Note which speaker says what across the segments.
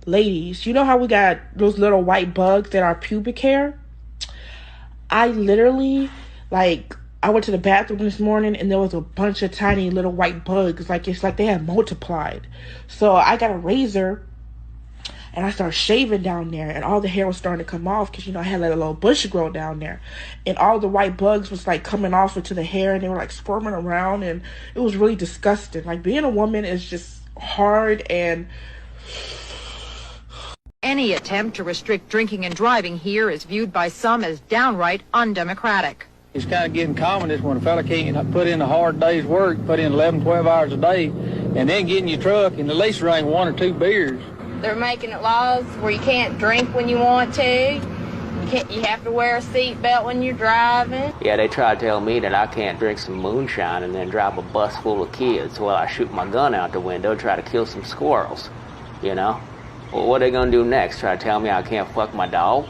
Speaker 1: ladies, you know how we got those little white bugs that are pubic hair? I literally, like, I went to the bathroom this morning and there was a bunch of tiny little white bugs. Like, it's like they had multiplied. So I got a razor and I started shaving down there, and all the hair was starting to come off because, I had like a little bush grow down there, and all the white bugs was like coming off into the hair, and they were like squirming around, and it was really disgusting. Like, being a woman is just hard. And
Speaker 2: any attempt to restrict drinking and driving here is viewed by some as downright undemocratic.
Speaker 3: It's kind of getting common is when a fella can't put in a hard day's work, put in 11, 12 hours a day, and then get in your truck and at least drink 1 or 2 beers.
Speaker 4: They're making it laws where you can't drink when you want to. You have to wear a seatbelt when you're driving.
Speaker 5: Yeah, they try to tell me that I can't drink some moonshine and then drive a bus full of kids. Well, I shoot my gun out the window, try to kill some squirrels, Well, what are they gonna do next? Try to tell me I can't fuck my dog?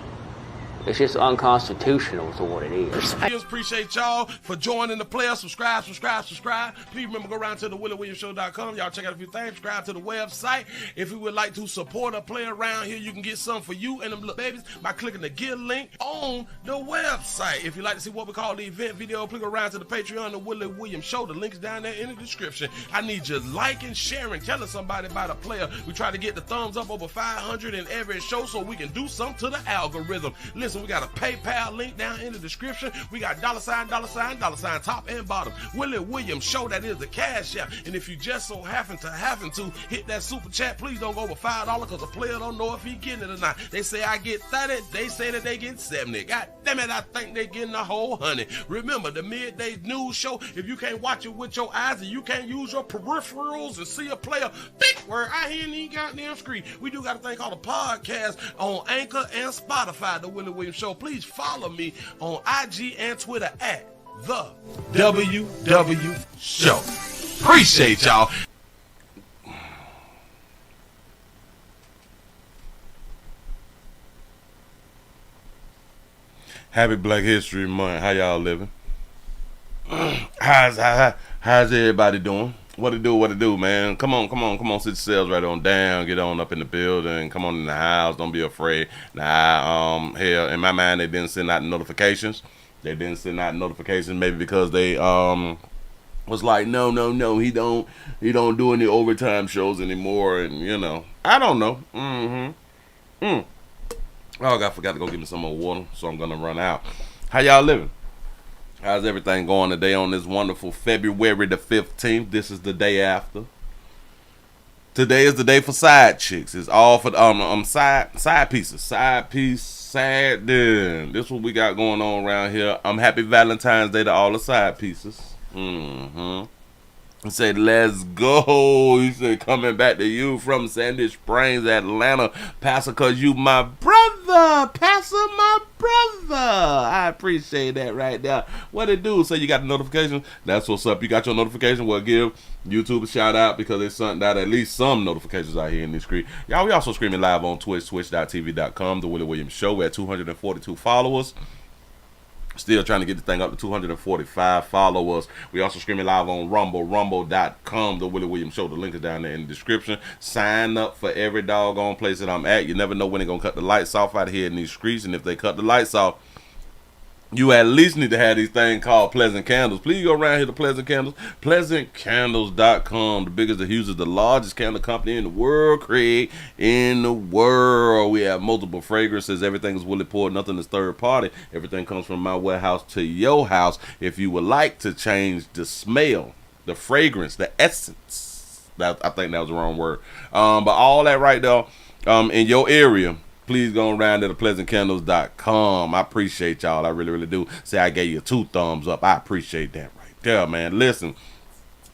Speaker 5: It's just unconstitutional is what it is.
Speaker 6: I appreciate y'all for joining the player. Subscribe. Please remember, go around to the WillieWilliamsShow.com. Y'all check out a few things. Subscribe to the website. If you would like to support a player around here, you can get some for you and them little babies by clicking the Give link on the website. If you'd like to see what we call the event video, click around to the Patreon, the Willie Williams Show. The link's down there in the description. I need you liking, sharing, telling somebody about a player. We try to get the thumbs up over 500 in every show so we can do something to the algorithm. Listen, we got a PayPal link down in the description. We got $, top and bottom. Willie Williams Show, that is the cash app. And if you just so happen to hit that super chat, please don't go over $5 because the player don't know if he getting it or not. They say I get 30, they say that they get 70. God damn it, I think they getting a whole 100. Remember, the midday news show, if you can't watch it with your eyes and you can't use your peripherals and see a player, big word, I hear any goddamn screen. We do got a thing called a podcast on Anchor and Spotify, the Willie Williams Show. Please follow me on IG and Twitter at the WW Show. Appreciate y'all. Happy Black History Month. How y'all living? How's everybody doing? What it do, man? Come on, sit yourselves right on down, get on up in the building, come on in the house, don't be afraid. Nah, hell, in my mind, they didn't send out notifications. Maybe because they, was like, no, he don't do any overtime shows anymore, and, I don't know. Oh, I forgot to go get me some more water, so I'm gonna run out. How y'all living? How's everything going today on this wonderful February the 15th? This is the day after. Today is the day for side chicks. It's all for side pieces. Side piece, sad then. This is what we got going on around here. Happy Valentine's Day to all the side pieces. He said, let's go. He said, coming back to you from Sandy Springs, Atlanta. Pastor, cause you my brother. Pastor, my brother. I appreciate that right there. What it do? So you got the notification? That's what's up. You got your notification? Well, give YouTube a shout out because they sent out at least some notifications out here in this screen. Y'all, we also streaming live on Twitch, twitch.tv.com, The Willie Williams Show. We're at 242 followers. Still trying to get the thing up to 245 followers. We also streaming live on Rumble, rumble.com, The Willie Williams Show. The link is down there in the description. Sign up for every doggone place that I'm at. You never know when they're going to cut the lights off out here in these streets. And if they cut the lights off, you at least need to have these things called Pleasant Candles. Please go around here to Pleasant Candles. PleasantCandles.com. The biggest, the hugest, the largest candle company in the world. Create in the world. We have multiple fragrances. Everything is Willie poured. Nothing is third party. Everything comes from my warehouse to your house. If you would like to change the smell, the fragrance, the essence. I think that was the wrong word. But all that right there in your area, please go around to the pleasantcandles.com. I appreciate y'all. I really, really do. Say I gave you 2 thumbs up. I appreciate that right there, man. Listen,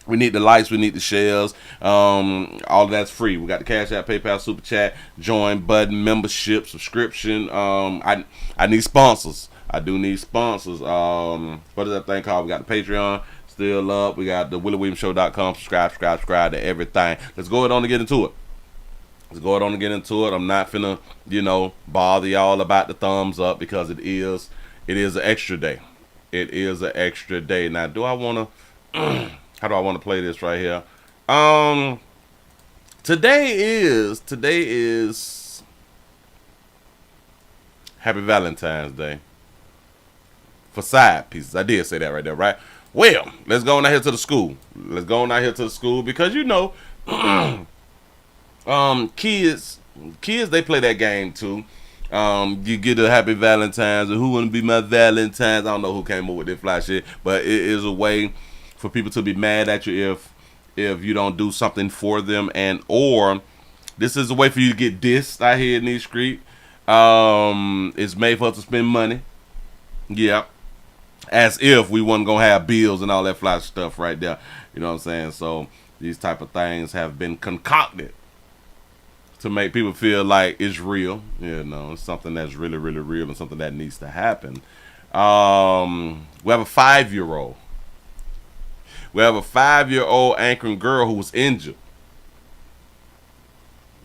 Speaker 6: we need the lights. We need the shells. All of that's free. We got the Cash App, PayPal, Super Chat, join button, membership, subscription. I need sponsors. I do need sponsors. What is that thing called? We got the Patreon still up. We got the WillieWilliamsShow.com. Subscribe to everything. Let's go ahead on and get into it. I'm not finna, bother y'all about the thumbs up because it is an extra day. Now, do I want to, how do I want to play this right here? Today is Happy Valentine's Day. For side pieces. I did say that right there, right? Well, let's go on out here to the school. Because kids they play that game too. You get a Happy Valentine's, and who wouldn't be my Valentine's? I don't know who came up with this fly shit, but it is a way for people to be mad at you if you don't do something for them, or this is a way for you to get dissed out here in these streets. It's made for us to spend money. Yeah. As if we wasn't gonna have bills and all that fly stuff right there. You know what I'm saying? So these type of things have been concocted to make people feel like it's real. You know, it's something that's really, really real and something that needs to happen. We have a 5-year-old. We have a 5-year-old anchoring girl who was injured.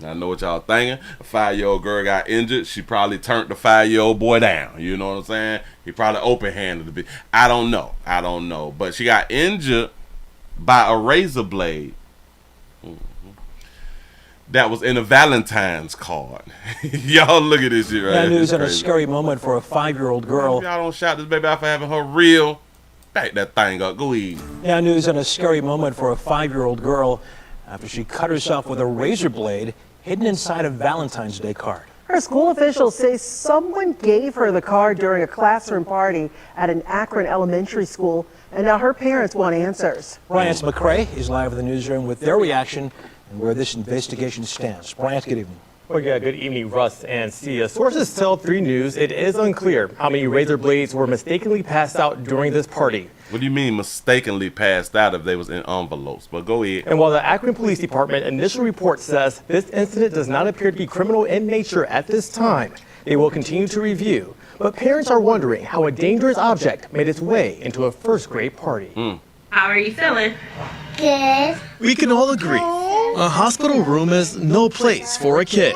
Speaker 6: I know what y'all thinking. A 5-year-old girl got injured. She probably turned the 5-year-old boy down. You know what I'm saying? He probably open-handed a bit. I don't know. But she got injured by a razor blade that was in a Valentine's card. Y'all look at this shit right
Speaker 7: That
Speaker 6: here.
Speaker 7: news and a scary moment for a 5-year-old girl.
Speaker 6: Y'all don't shout this baby out for having her real. Back that thing up. Go eat.
Speaker 7: Now news and a scary moment for a 5-year-old girl after she cut herself with a razor blade hidden inside a Valentine's Day card.
Speaker 8: Her school officials say someone gave her the card during a classroom party at an Akron elementary school, and now her parents want answers.
Speaker 7: Bryant McCrae is live in the newsroom with their reaction and where this investigation stands. Bryant, good evening.
Speaker 9: Well, yeah, good evening, Russ and Sia. Sources tell 3 News it is unclear how many razor blades were mistakenly passed out during this party.
Speaker 6: What do you mean mistakenly passed out if they was in envelopes? But go ahead.
Speaker 9: And while the Akron Police Department initial report says this incident does not appear to be criminal in nature at this time, they will continue to review. But parents are wondering how a dangerous object made its way into a first-grade party.
Speaker 10: How are you feeling?
Speaker 11: Good.
Speaker 12: We can all agree, a hospital room is no place for a kid.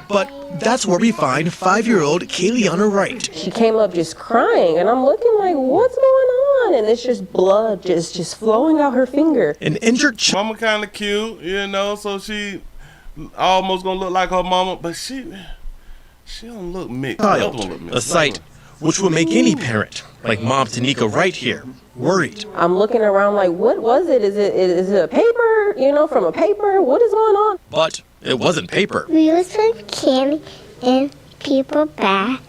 Speaker 12: But that's where we find 5-year-old Kayleana Wright.
Speaker 13: She came up just crying, and I'm looking like, what's going on? And it's just blood just flowing out her finger.
Speaker 12: An injured
Speaker 6: mama kind of cute, you know, so she almost gonna look like her mama, but she don't look mixed.
Speaker 12: A sight which would make any parent, like Mom Tanika Wright here, worried.
Speaker 13: I'm looking around like, what was it? Is it a paper, from a paper? What is going on?
Speaker 12: But it wasn't paper.
Speaker 11: We was put candy in people bag,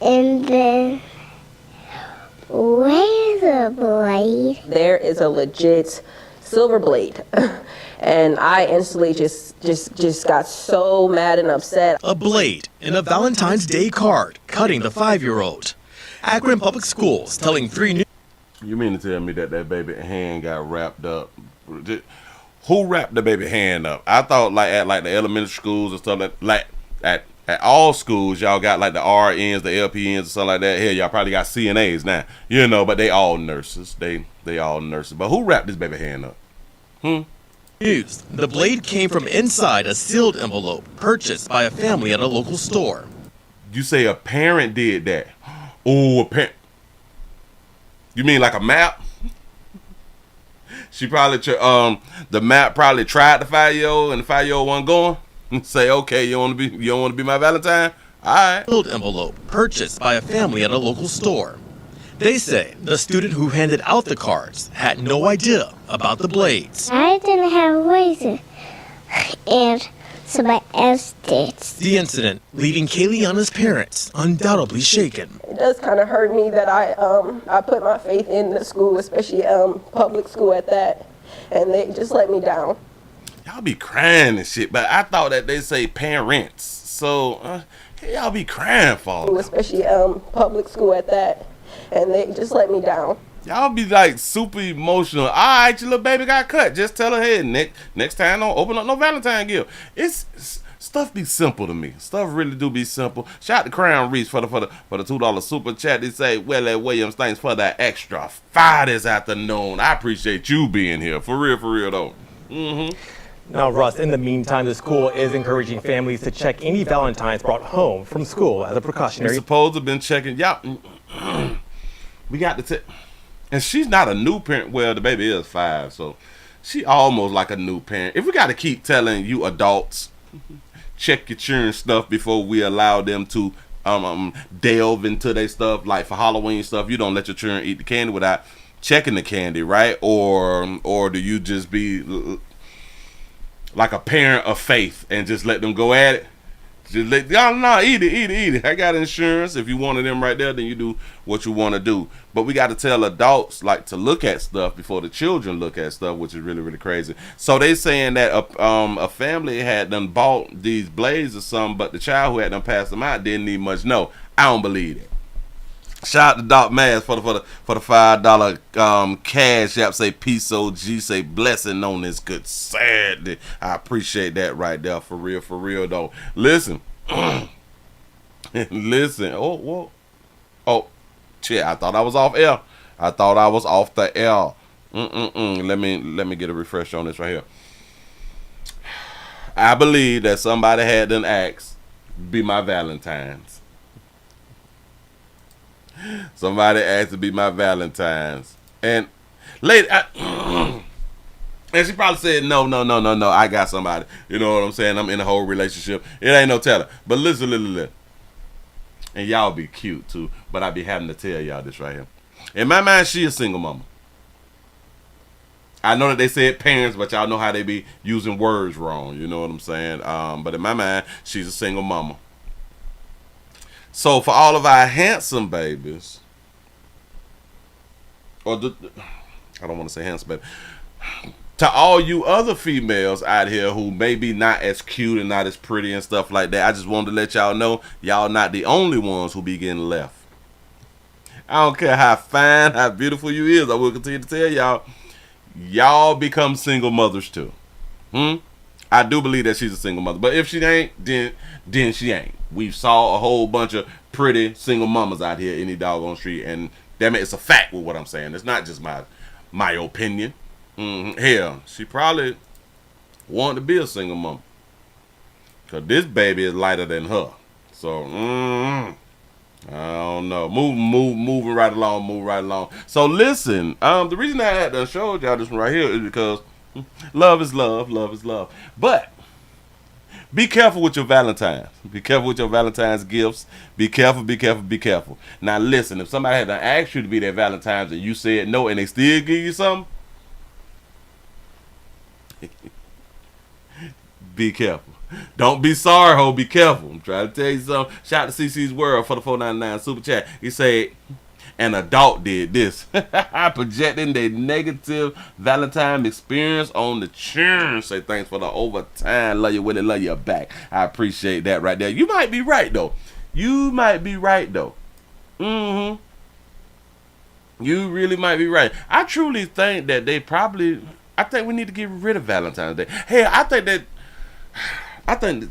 Speaker 11: and then where's the blade?
Speaker 13: There is a legit silver blade. And I instantly just got so mad and upset.
Speaker 12: A blade in a Valentine's Day card, cutting the 5-year-old. Akron Public Schools telling 3 News.
Speaker 6: You mean to tell me that baby hand got wrapped up? Who wrapped the baby hand up? I thought at the elementary schools and stuff like at all schools y'all got like the RNs, the LPNs, and stuff like that. Hell, y'all probably got CNAs now, but they all nurses. They all nurses. But who wrapped this baby hand up?
Speaker 12: News. The blade came from inside a sealed envelope purchased by a family at a local store.
Speaker 6: You say a parent did that? Oh, a parent. You mean like a map? She probably the map probably tried the 5-year-old and the 5-year-old wasn't going. Say, okay, you don't want to be my Valentine? All right.
Speaker 12: Sealed envelope purchased by a family at a local store. They say the student who handed out the cards had no idea about the blades.
Speaker 11: I didn't have a razor, and somebody else did.
Speaker 12: The incident leaving Kayleana's parents undoubtedly shaken.
Speaker 13: It does kind of hurt me that I put my faith in the school, especially public school at that, and they just let me down.
Speaker 6: Y'all be crying and shit, but I thought that they say parents, so y'all be crying for
Speaker 13: especially public school at that. And they just let me down.
Speaker 6: Y'all be like super emotional. All right, your little baby got cut. Just tell her, hey, next time don't open up no Valentine gift. It's stuff be simple to me. Stuff really do be simple. Shout out to Crown Reach for the $2 super chat. They say, Willie Williams, thanks for that extra 5 this afternoon. I appreciate you being here. For real though.
Speaker 9: Now, Russ, in the meantime, the school is encouraging families to check any Valentines brought home from school as a precautionary.
Speaker 6: We're supposed to have been checking. Y'all. We got to and she's not a new parent. Well, the baby is 5, so She almost like a new parent. If we got to keep telling you adults, check your children stuff before we allow them to delve into their stuff, like for Halloween stuff, you don't let your children eat the candy without checking the candy, right? Or do you just be like a parent of faith and just let them go at it? Just let y'all know, eat it. I got insurance. If you wanted them right there, then you do what you want to do. But we got to tell adults like to look at stuff before the children look at stuff, which is really, really crazy. So they saying that a family had done bought these blades or something, but the child who had them passed them out didn't need much. No, I don't believe it. Shout out to Doc Mass for the $5 cash app. Say peace OG, say blessing on this good Saturday. I appreciate that right there, for real though. Listen. Listen. Oh, shit, I thought I was off air. I thought I was off the air. Let me get a refresh on this right here. I believe that somebody had done asked be my Valentine's. Somebody asked to be my Valentine's, and lady, and she probably said no. I got somebody. You know what I'm saying? I'm in a whole relationship. It ain't no telling. But listen, and y'all be cute too. But I be having to tell y'all this right here. In my mind, she a single mama. I know that they said parents, but y'all know how they be using words wrong. You know what I'm saying? But in my mind, she's a single mama. So for all of our handsome babies, I don't want to say handsome baby, to all you other females out here who may be not as cute and not as pretty and stuff like that, I just wanted to let y'all know y'all not the only ones who be getting left. I don't care how fine, how beautiful you is. I will continue to tell y'all become single mothers too. I do believe that she's a single mother, but if she ain't, then she ain't. We saw a whole bunch of pretty single mamas out here in the doggone street, and damn it, it's a fact with what I'm saying. It's not just my opinion. Hell, she probably wanted to be a single mama, cause this baby is lighter than her. So I don't know. Moving right along. So listen, the reason I had to show y'all this one right here is because love is love. But be careful with your Valentines. Be careful with your Valentine's gifts. Be careful. Now listen, if somebody had to ask you to be their Valentine's and you said no and they still give you something, be careful. Don't be sorry, ho. Be careful. I'm trying to tell you something. Shout out to CC's World for the 499 super chat. He said, an adult did this. Projecting their negative Valentine experience on the churn. Say thanks for the overtime. Love you, Willie. Love you back. I appreciate that right there. You might be right, though. You really might be right. I truly think that I think we need to get rid of Valentine's Day. Hey, I think that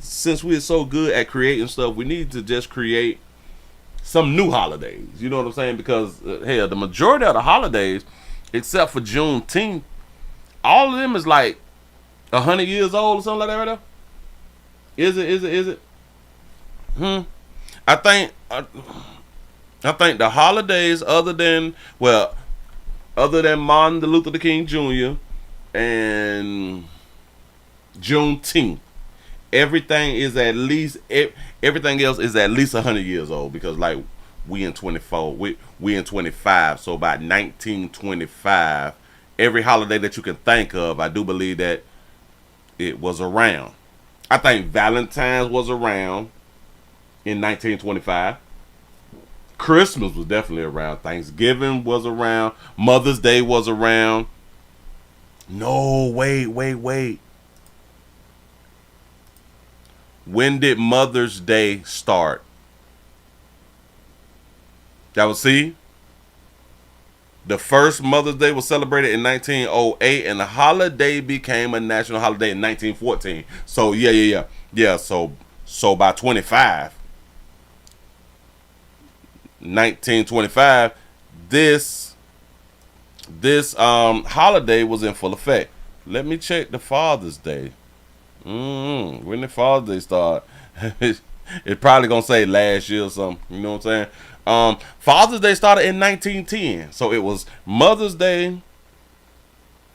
Speaker 6: since we're so good at creating stuff, we need to just create some new holidays. You know what I'm saying? Because hell, the majority of the holidays, except for Juneteenth, all of them is like 100 years old or something like that right there. Is it? I think the holidays other than Martin Luther King Jr. and Juneteenth, everything else is at least 100 years old, because like we in 24, we in 25, so by 1925, every holiday that you can think of, I do believe that it was around. I think Valentine's was around in 1925. Christmas was definitely around. Thanksgiving was around. Mother's Day was around. No, wait. When did Mother's Day start? That was, see? The first Mother's Day was celebrated in 1908, and the holiday became a national holiday in 1914. So, yeah. So by 1925, this holiday was in full effect. Let me check the Father's Day. When did Father's Day start? It's probably gonna say last year or something. You know what I'm saying? Father's Day started in 1910, so it was Mother's Day in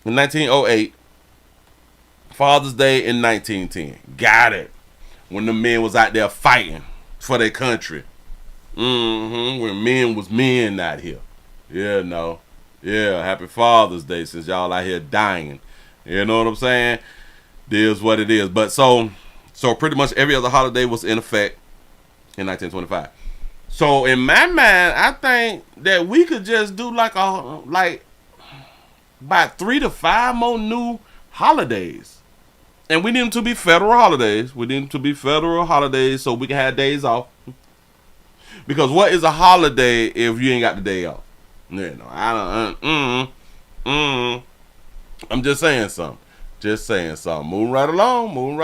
Speaker 6: 1908, Father's Day in 1910. Got it. When the men was out there fighting for their country. When men was men out here. Yeah, no. Yeah, happy Father's Day since y'all out here dying. You know what I'm saying? It is what it is. But so pretty much every other holiday was in effect in 1925. So in my mind, I think that we could just do like about 3 to 5 more new holidays. And we need them to be federal holidays. We need them to be federal holidays so we can have days off. Because what is a holiday if you ain't got the day off? You know, I don't. I'm just saying something. Just saying something. Moving right along.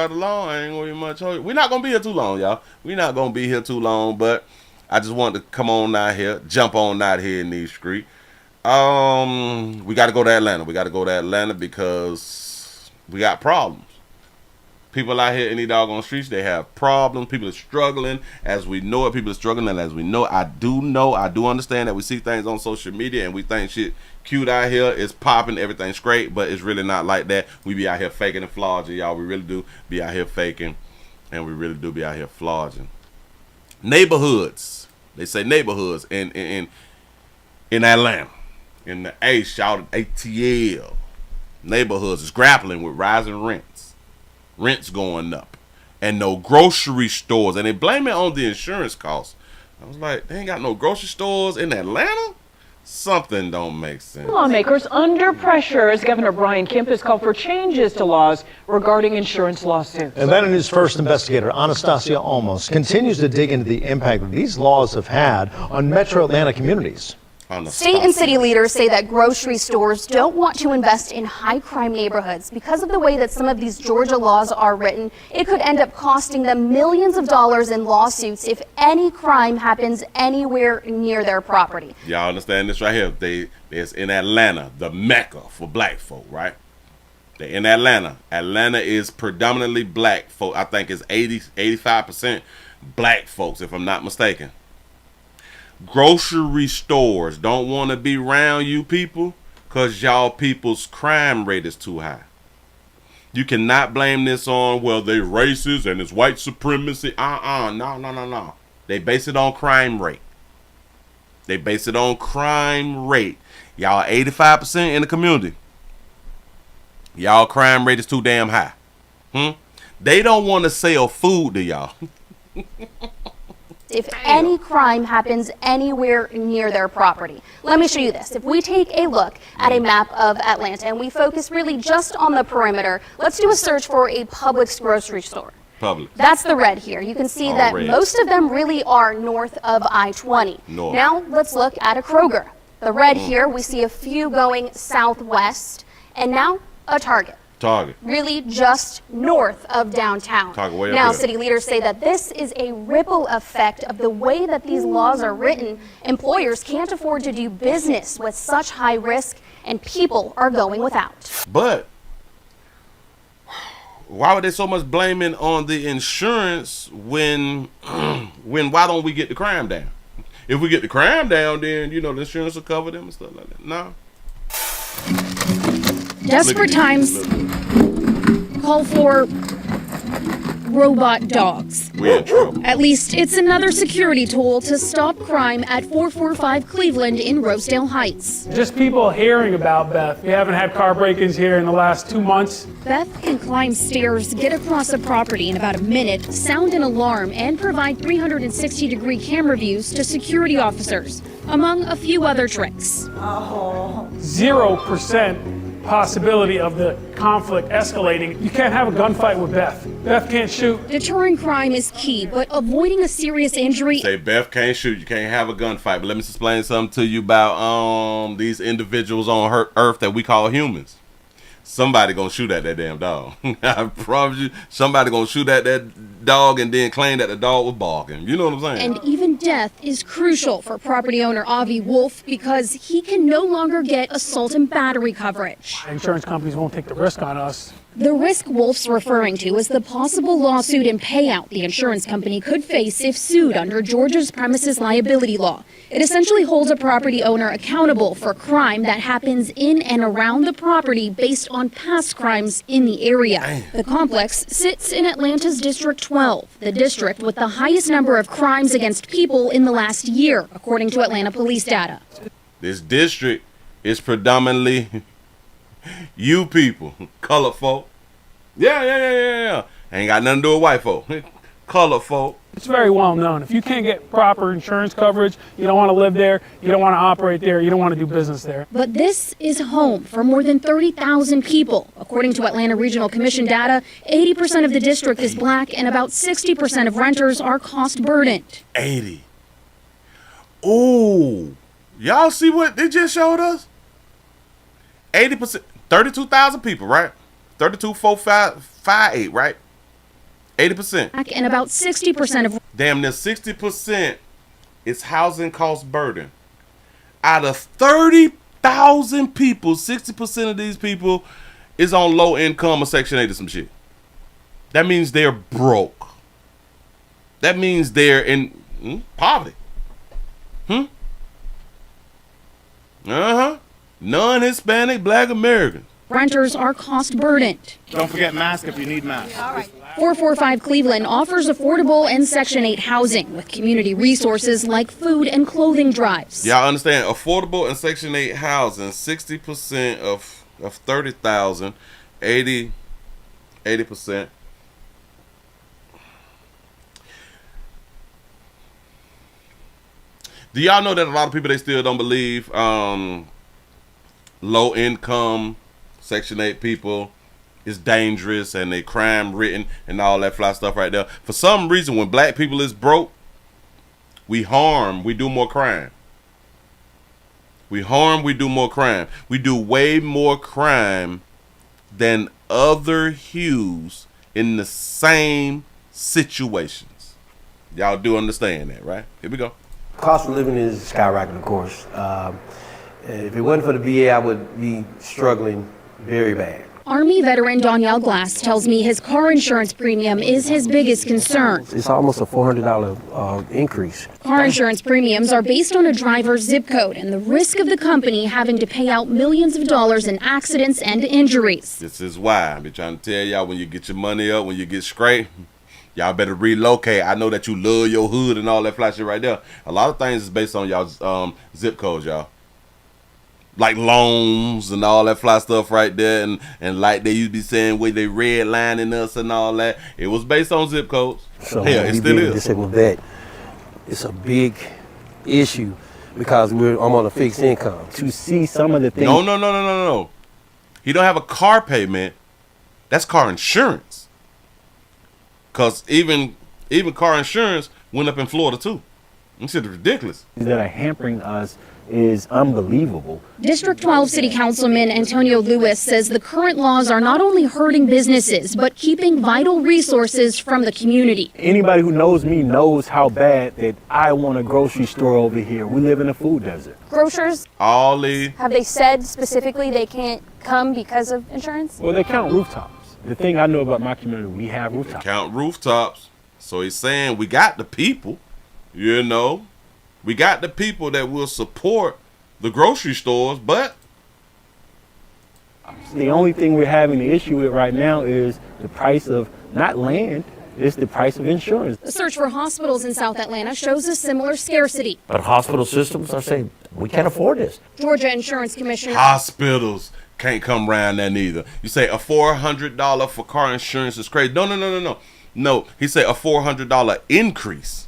Speaker 6: I ain't gonna be much. We're not gonna be here too long, y'all. We're not gonna be here too long. But I just wanted to come on out here, jump on out here in these streets. We got to go to Atlanta. Because we got problems. People out here in these doggone streets, they have problems. People are struggling. As we know it, people are struggling. And as we know, I do understand that we see things on social media and we think shit cute out here. It's popping. Everything's great. But it's really not like that. We be out here faking and flogging, y'all. We really do be out here faking. And we really do be out here flogging. Neighborhoods. They say neighborhoods in Atlanta. In the A, shouted ATL. Neighborhoods is grappling with rising rents. Rents going up. And no grocery stores. And they blame it on the insurance costs. I was like, they ain't got no grocery stores in Atlanta? Something don't make sense.
Speaker 10: Lawmakers under pressure as Governor Brian Kemp has called for changes to laws regarding insurance lawsuits.
Speaker 14: Atlanta News First investigator Anastasia Olmos continues to dig into the impact that these laws have had on metro Atlanta communities.
Speaker 15: State and city leaders say that grocery stores don't want to invest in high crime neighborhoods because of the way that some of these Georgia laws are written. It could end up costing them millions of dollars in lawsuits if any crime happens anywhere near their property.
Speaker 6: Y'all understand this right here? There's in Atlanta, the Mecca for black folk, right? They're in Atlanta. Atlanta is predominantly black folk. I think it's 85% black folks, if I'm not mistaken. Grocery stores don't want to be around you people because y'all people's crime rate is too high. You cannot blame this on, well, they racist and it's white supremacy. No. They base it on crime rate. Y'all 85% in the community. Y'all crime rate is too damn high. They don't want to sell food to y'all.
Speaker 15: If any crime happens anywhere near their property. Let me show you this. If we take a look at a map of Atlanta and we focus really just on the perimeter, let's do a search for a Publix grocery store.
Speaker 6: Publix.
Speaker 15: That's the red here. You can see that most of them really are north of I-20. Now let's look at a Kroger. The red here, we see a few going southwest, and now a Target. Really just north of downtown. Now, city leaders say that this is a ripple effect of the way that these laws are written. Employers can't afford to do business with such high risk, and people are going without.
Speaker 6: But why would they so much blaming on the insurance when why don't we get the crime down? If we get the crime down, then, you know, the insurance will cover them and stuff like that. No.
Speaker 16: Desperate times call for robot dogs.
Speaker 6: We're in trouble.
Speaker 16: At least it's another security tool to stop crime at 445 Cleveland in Rosedale Heights.
Speaker 17: Just people hearing about Beth. We haven't had car break-ins here in the last 2 months.
Speaker 16: Beth can climb stairs, get across a property in about a minute, sound an alarm, and provide 360-degree camera views to security officers, among a few other tricks.
Speaker 17: 0% possibility of the conflict escalating. You can't have a gunfight with Beth. Beth can't shoot.
Speaker 16: Deterring crime is key, but avoiding a serious injury...
Speaker 6: Say Beth can't shoot, you can't have a gunfight. But let me explain something to you about these individuals on Earth that we call humans. Somebody gonna shoot at that damn dog. I promise you, somebody gonna shoot at that dog and then claim that the dog was barking. You know what I'm saying?
Speaker 16: And even death is crucial for property owner Avi Wolf because he can no longer get assault and battery coverage.
Speaker 17: Insurance companies won't take the risk on us
Speaker 16: The risk Wolf's referring to is the possible lawsuit and payout the insurance company could face if sued under Georgia's premises liability law. It essentially holds a property owner accountable for crime that happens in and around the property based on past crimes in the area. The complex sits in Atlanta's District 12, the district with the highest number of crimes against people in the last year, according to Atlanta police data.
Speaker 6: This district is predominantly you people, colored folk. Yeah. Ain't got nothing to do with white folk. Colored folk.
Speaker 17: It's very well known. If you can't get proper insurance coverage, you don't want to live there, you don't want to operate there, you don't want to do business there.
Speaker 16: But this is home for more than 30,000 people. According to Atlanta Regional Commission data, 80% of the district is black and about 60% of renters are cost burdened.
Speaker 6: 80. Ooh. Y'all see what they just showed us? 80%, 32,000 people, right? 32, 4, 5, 5, 8, right? 80%.
Speaker 16: And about 60% of...
Speaker 6: Damn near 60% is housing cost burden. Out of 30,000 people, 60% of these people is on low income or Section 8 or some shit. That means they're broke. That means they're in poverty. Non-Hispanic Black Americans.
Speaker 16: Renters are cost burdened.
Speaker 18: Don't forget mask if you need mask.
Speaker 16: 445 Cleveland offers affordable and Section 8 housing with community resources like food and clothing drives.
Speaker 6: Y'all understand? Affordable and Section 8 housing, 60% of 30,000, 80%. Do y'all know that a lot of people, they still don't believe low income Section 8 people is dangerous and they crime ridden and all that fly stuff right there? For some reason, when black people is broke, we do more crime. We do more crime. We do way more crime than other hues in the same situations. Y'all do understand that, right? Here we go.
Speaker 19: Cost of living is skyrocketing, of course. If it wasn't for the VA, I would be struggling very bad.
Speaker 16: Army veteran Danielle Glass tells me his car insurance premium is his biggest concern.
Speaker 19: It's almost a $400 increase.
Speaker 16: Car insurance premiums are based on a driver's zip code and the risk of the company having to pay out millions of dollars in accidents and injuries.
Speaker 6: This is why I've been trying to tell y'all, when you get your money up, when you get straight, y'all better relocate. I know that you love your hood and all that fly shit right there. A lot of things is based on y'all's zip codes, y'all. Like loans and all that fly stuff right there, and like they used to be saying where they redlining us and all that. It was based on zip codes.
Speaker 19: So
Speaker 6: yeah, it still is.
Speaker 19: Disabled vet, it's a big issue because I'm on a fixed income. To see some of the things.
Speaker 6: No. He don't have a car payment. That's car insurance. Cause even car insurance went up in Florida too. This shit is ridiculous.
Speaker 19: That are hampering us is unbelievable.
Speaker 16: District 12 City Councilman Antonio Lewis says the current laws are not only hurting businesses, but keeping vital resources from the community.
Speaker 19: Anybody who knows me knows how bad that I want a grocery store over here. We live in a food desert.
Speaker 15: Grocers,
Speaker 6: Ollie,
Speaker 15: have they said specifically they can't come because of insurance?
Speaker 19: Well, they count rooftops. The thing I know about my community, we have rooftops.
Speaker 6: Count rooftops. So he's saying we got the people, you know. We got the people that will support the grocery stores, but
Speaker 19: the only thing we're having the issue with right now is the price of not land, it's the price of insurance.
Speaker 16: The search for hospitals in South Atlanta shows a similar scarcity.
Speaker 20: But hospital systems are saying we can't afford this.
Speaker 16: Georgia Insurance Commissioner.
Speaker 6: Hospitals can't come around that neither. You say a $400 for car insurance is crazy. No. He said a $400 increase.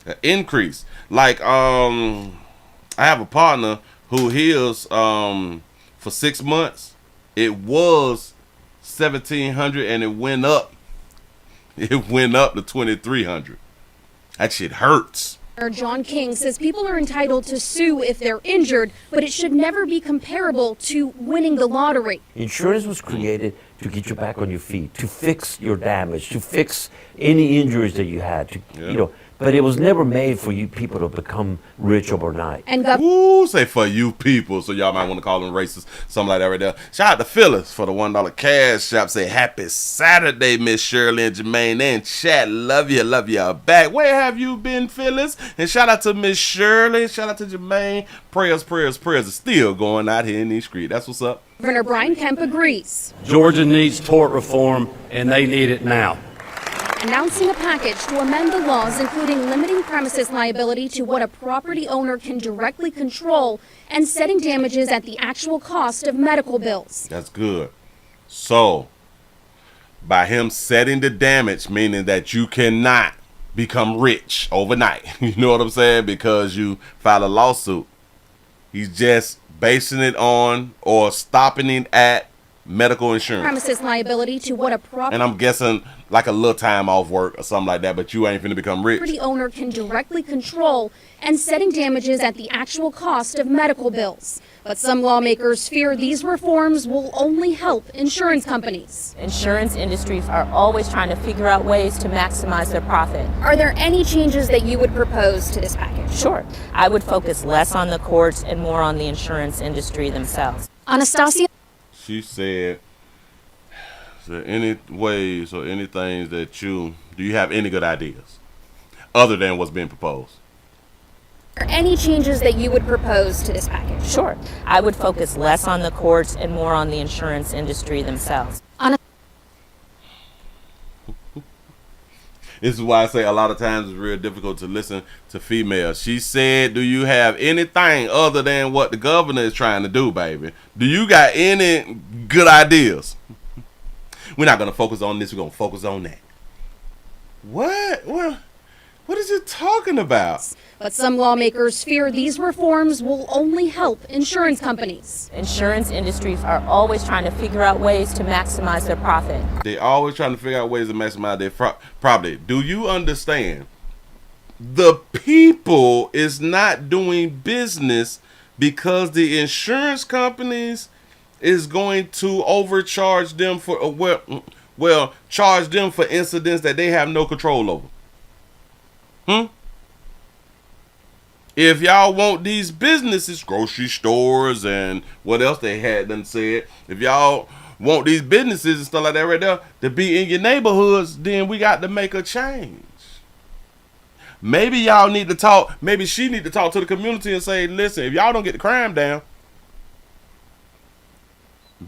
Speaker 6: An increase. Like I have a partner who heals for 6 months. It was $1,700 and it went up. It went up to $2,300. That shit hurts.
Speaker 16: John King says people are entitled to sue if they're injured, but it should never be comparable to winning the lottery.
Speaker 20: Insurance was created to get you back on your feet, to fix your damage, to fix any injuries that you had, but it was never made for you people to become rich overnight.
Speaker 16: And
Speaker 6: Ooh, say for you people, so y'all might want to call them racist, something like that right there. Shout out to Phyllis for the $1 cash shop. Say happy Saturday, Miss Shirley and Jermaine in chat. Love y'all back. Where have you been, Phyllis? And shout out to Miss Shirley. Shout out to Jermaine. Prayers are still going out here in these streets. That's what's up.
Speaker 16: Governor Brian Kemp agrees.
Speaker 21: Georgia needs tort reform, and they need it now.
Speaker 16: Announcing a package to amend the laws, including limiting premises liability to what a property owner can directly control and setting damages at the actual cost of medical bills.
Speaker 6: That's good. So, by him setting the damage, meaning that you cannot become rich overnight, you know what I'm saying, because you file a lawsuit, he's just basing it on or stopping it at medical insurance.
Speaker 16: Premises liability to what a property
Speaker 6: And I'm guessing like a little time off work or something like that, but you ain't finna become rich.
Speaker 16: owner can directly control and setting damages at the actual cost of medical bills. But some lawmakers fear these reforms will only help insurance companies.
Speaker 4: Insurance industries are always trying to figure out ways to maximize their profit.
Speaker 16: Are there any changes that you would propose to this package?
Speaker 4: Sure. I would focus less on the courts and more on the insurance industry themselves.
Speaker 16: Anastasia?
Speaker 6: She said, is there any ways or any things that do you have any good ideas other than what's being proposed?
Speaker 16: Are there any changes that you would propose to this package?
Speaker 4: Sure. I would focus less on the courts and more on the insurance industry themselves.
Speaker 6: This is why I say a lot of times it's real difficult to listen to females. She said, do you have anything other than what the governor is trying to do, baby? Do you got any good ideas? We're not going to focus on this. We're going to focus on that. What? What is it talking about?
Speaker 16: But some lawmakers fear these reforms will only help insurance companies.
Speaker 4: Insurance industries are always trying to figure out ways to maximize their profit.
Speaker 6: They're always trying to figure out ways to maximize their profit. Do you understand? The people is not doing business because the insurance companies is going to overcharge them for charge them for incidents that they have no control over. If y'all want these businesses, grocery stores and what else they had done said, if y'all want these businesses and stuff like that right there to be in your neighborhoods, then we got to make a change. Maybe y'all need to talk, maybe she need to talk to the community and say, listen, if y'all don't get the crime down,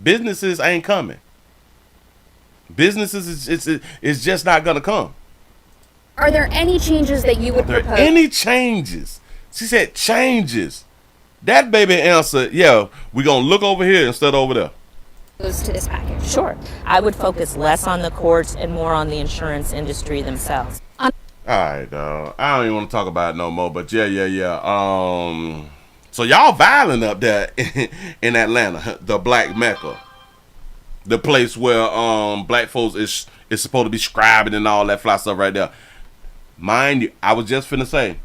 Speaker 6: businesses ain't coming. Businesses it's just not gonna come.
Speaker 16: Are there any changes that you would propose?
Speaker 6: Any changes? She said changes. That baby answered, yeah, we're going to look over here instead of over there.
Speaker 16: To this package.
Speaker 4: Sure. I would focus less on the courts and more on the insurance industry themselves.
Speaker 6: All right, dog. I don't even want to talk about it no more, but yeah. So y'all violent up there in Atlanta, the Black Mecca. The place where black folks is supposed to be scribing and all that fly stuff right there. Mind you, I was just finna say,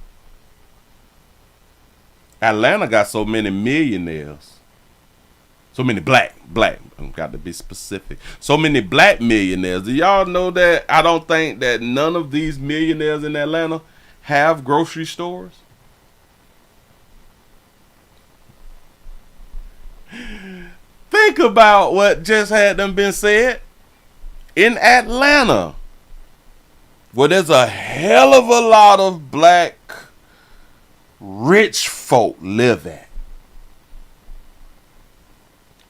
Speaker 6: Atlanta got so many millionaires. So many black, I've got to be specific. So many black millionaires. Do y'all know that I don't think that none of these millionaires in Atlanta have grocery stores? Think about what just had them been said. In Atlanta, where there's a hell of a lot of black rich folk live at.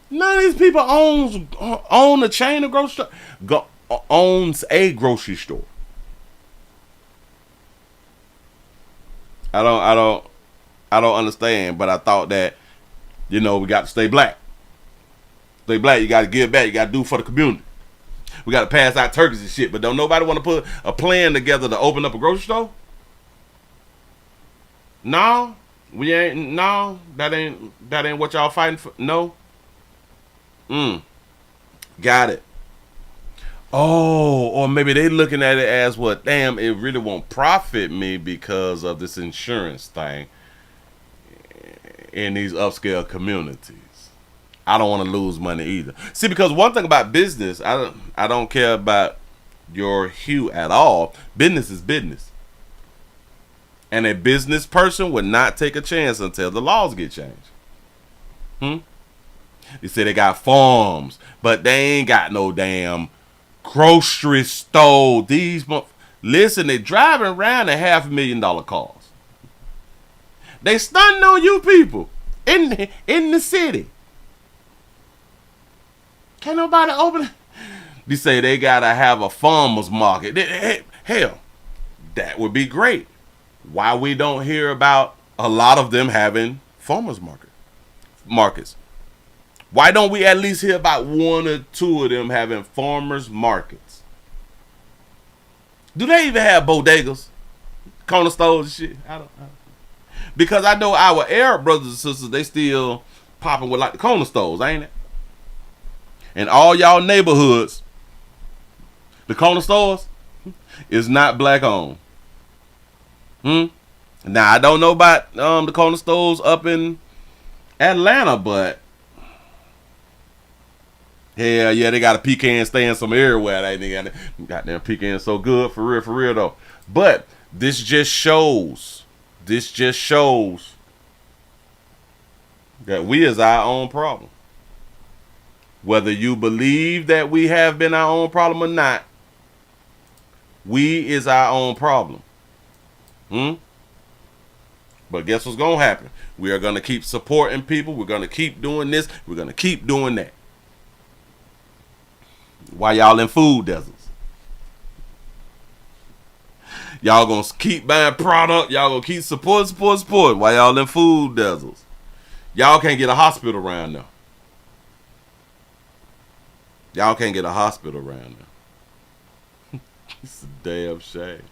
Speaker 6: None of these people own a chain of grocery store, owns a grocery store. I don't understand, but I thought that, we got to stay black. Stay black, you got to give back, you got to do for the community. We got to pass out turkeys and shit, but don't nobody want to put a plan together to open up a grocery store? No, we ain't. No, that ain't what y'all fighting for. No. Got it. Oh, or maybe they looking at it as what? Damn, it really won't profit me because of this insurance thing in these upscale communities. I don't want to lose money either. See, because one thing about business, I don't care about your hue at all. Business is business. And a business person would not take a chance until the laws get changed. They say they got farms, but they ain't got no damn grocery store. Listen, they driving around in $500,000 cars. They stunting on you people in the city. Can't nobody open it. They say they gotta have a farmer's market. Hell, that would be great. Why we don't hear about a lot of them having farmers markets? Why don't we at least hear about one or two of them having farmers markets? Do they even have bodegas, corner stores and shit? I don't. Because I know our Arab brothers and sisters, they still popping with like the corner stores, ain't it? And all y'all neighborhoods, the corner stores is not black owned. Now I don't know about the corner stores up in Atlanta, but hell yeah, they got a pecan stand some everywhere. They got goddamn pecan so good for real though. But this just shows that we is our own problem. Whether you believe that we have been our own problem or not, we is our own problem. But guess what's gonna happen? We are gonna keep supporting people. We're gonna keep doing this. We're gonna keep doing that. Why y'all in food deserts? Y'all gonna keep buying product. Y'all gonna keep support. Why y'all in food deserts? Y'all can't get a hospital around there. Y'all can't get a hospital around there. It's a damn shame.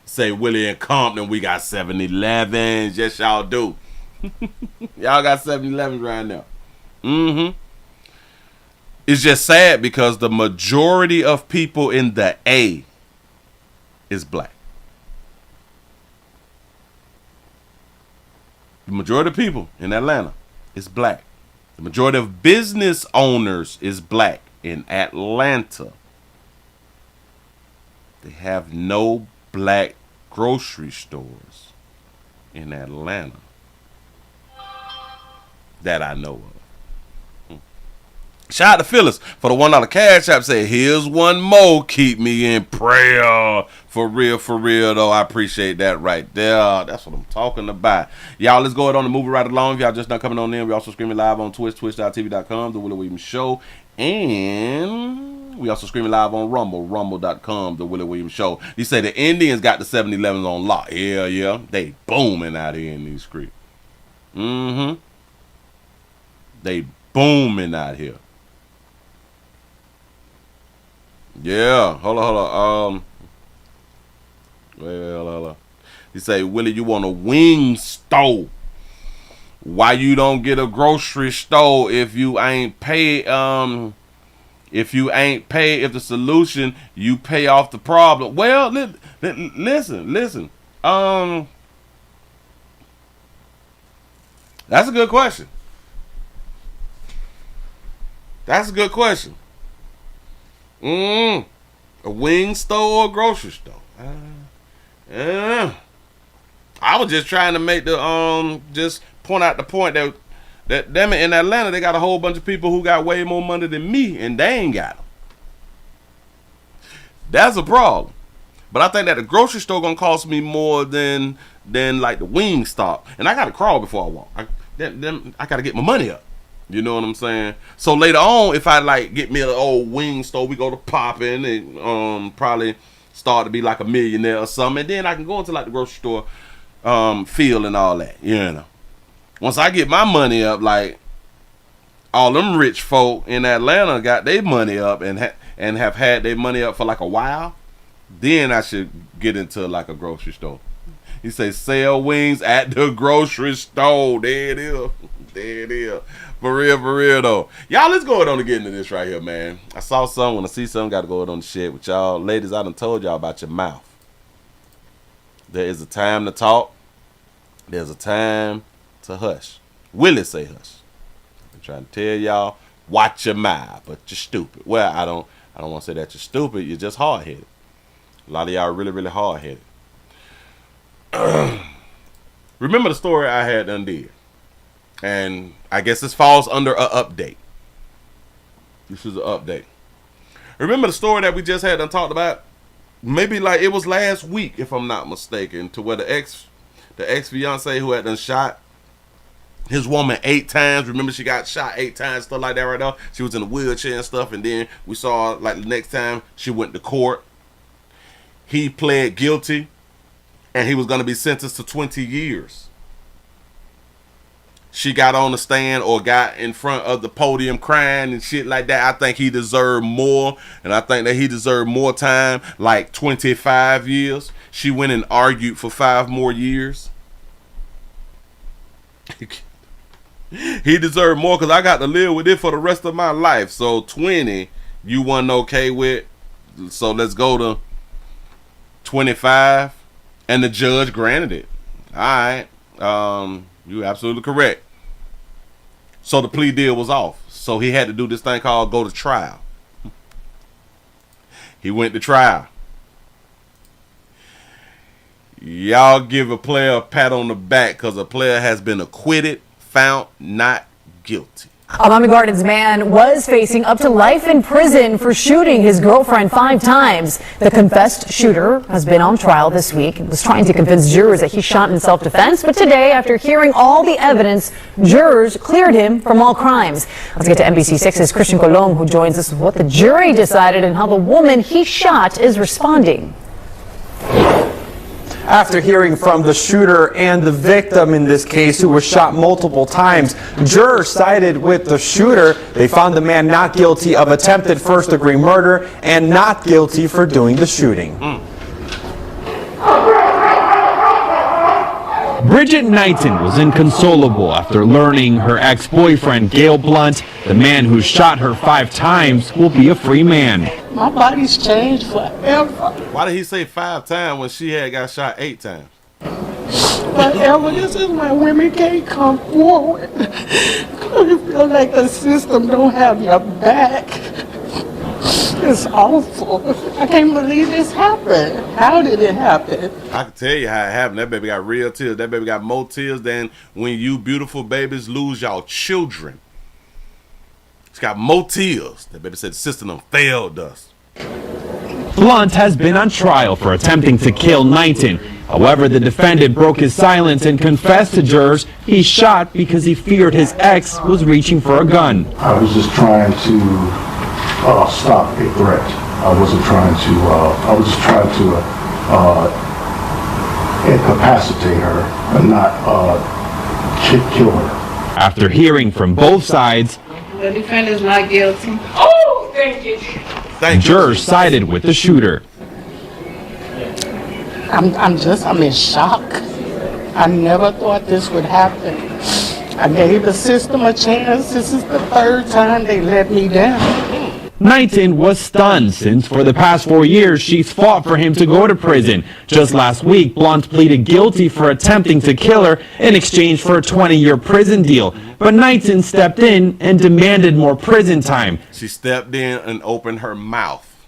Speaker 6: Say Willie and Compton, we got 7-Elevens. Yes, y'all do. Y'all got 7-Elevens right now. It's just sad because the majority of people in the A is black. The majority of people in Atlanta is black. The majority of business owners is black in Atlanta. They have no black grocery stores in Atlanta that I know of. Shout out to Phyllis for the $1 cash app. Say, here's one more. Keep me in prayer. For real though. I appreciate that right there. That's what I'm talking about. Y'all, let's go ahead on and move it right along. If y'all just not coming on in, we also streaming live on Twitch, twitch.tv.com, The Willie Williams Show. And we also streaming live on Rumble, rumble.com, The Willie Williams Show. You say the Indians got the 7-Elevens on lock. Yeah. They booming out here in these streets. They booming out here. Yeah, hold on. Well, he say, Willie, you want a wing store? Why you don't get a grocery store if you ain't pay? If the solution you pay off the problem. Well, listen. That's a good question. A wing store or a grocery store? I was just trying to make the just point out the point that them in Atlanta, they got a whole bunch of people who got way more money than me, and they ain't got them. That's a problem. But I think that the grocery store gonna cost me more than like the wing stop, and I gotta crawl before I walk. I gotta get my money up. You know what I'm saying? So later on, if I like get me an old wing store, we go to popping and probably start to be like a millionaire or something, and then I can go into like the grocery store field and all that. You know, once I get my money up, like all them rich folk in Atlanta got their money up and have had their money up for like a while, then I should get into like a grocery store. He say sell wings at the grocery store. There it is. For real though. Y'all, let's go ahead on and get into this right here, man. I saw something. When I see something, got to go ahead on the shit with y'all. Ladies, I done told y'all about your mouth. There is a time to talk. There's a time to hush. Willie say hush. I'm trying to tell y'all, watch your mouth, but you're stupid. Well, I don't want to say that you're stupid. You're just hard-headed. A lot of y'all really, really hard-headed. Remember the story I had done did. And I guess this falls under an update. This is an update. Remember the story that we just had done talked about? Maybe like it was last week, if I'm not mistaken, to where the ex-fiance who had done shot his woman 8 times. Remember, she got shot 8 times, stuff like that right now. She was in a wheelchair and stuff, and then we saw like the next time she went to court. He pled guilty, and he was going to be sentenced to 20 years. She got on the stand or got in front of the podium crying and shit like that. I think he deserved more, and I think that he deserved more time, like 25 years. She went and argued for 5 more years. He deserved more because I got to live with it for the rest of my life. So 20, you wasn't okay with. So let's go to 25, and the judge granted it. All right, you're absolutely correct. So the plea deal was off. So he had to do this thing called go to trial. He went to trial. Y'all give a player a pat on the back because a player has been acquitted, found not guilty.
Speaker 1: A Miami Gardens man was facing up to life in prison for shooting his girlfriend 5 times. The confessed shooter has been on trial this week and was trying to convince jurors that he shot in self-defense. But today, after hearing all the evidence, jurors cleared him from all crimes. Let's get to NBC6's Christian Colon, who joins us with what the jury decided and how the woman he shot is responding.
Speaker 22: After hearing from the shooter and the victim in this case, who was shot multiple times, jurors sided with the shooter. They found the man not guilty of attempted first-degree murder and not guilty for doing the shooting.
Speaker 23: Bridget Knighton was inconsolable after learning her ex-boyfriend, Gail Blunt, the man who shot her 5 times, will be a free man.
Speaker 24: My body's changed forever.
Speaker 6: Why did he say 5 times when she had got shot 8 times?
Speaker 24: Forever. This is why women can't come forward. You feel like the system don't have your back. It's awful. I can't believe this happened. How did it happen?
Speaker 6: I can tell you how it happened. That baby got real tears. That baby got more tears than when you beautiful babies lose y'all children. It's got more tears. That baby said the system done failed us.
Speaker 23: Blunt has been on trial for attempting to kill Knighton. However, the defendant broke his silence and confessed to jurors he shot because he feared his ex was reaching for a gun.
Speaker 25: I was just trying to stop a threat. I wasn't trying to, I was just trying to incapacitate her and not kill her.
Speaker 23: After hearing from both sides,
Speaker 24: The defendant's not guilty. Oh, thank you.
Speaker 23: Jurors sided with the shooter.
Speaker 24: I'm in shock. I never thought this would happen. I gave the system a chance. This is the 3rd time they let me down.
Speaker 23: Knighton was stunned since for the past 4 years she's fought for him to go to prison. Just last week, Blunt pleaded guilty for attempting to kill her in exchange for a 20-year prison deal. But Knighton stepped in and demanded more prison time.
Speaker 6: She stepped in and opened her mouth.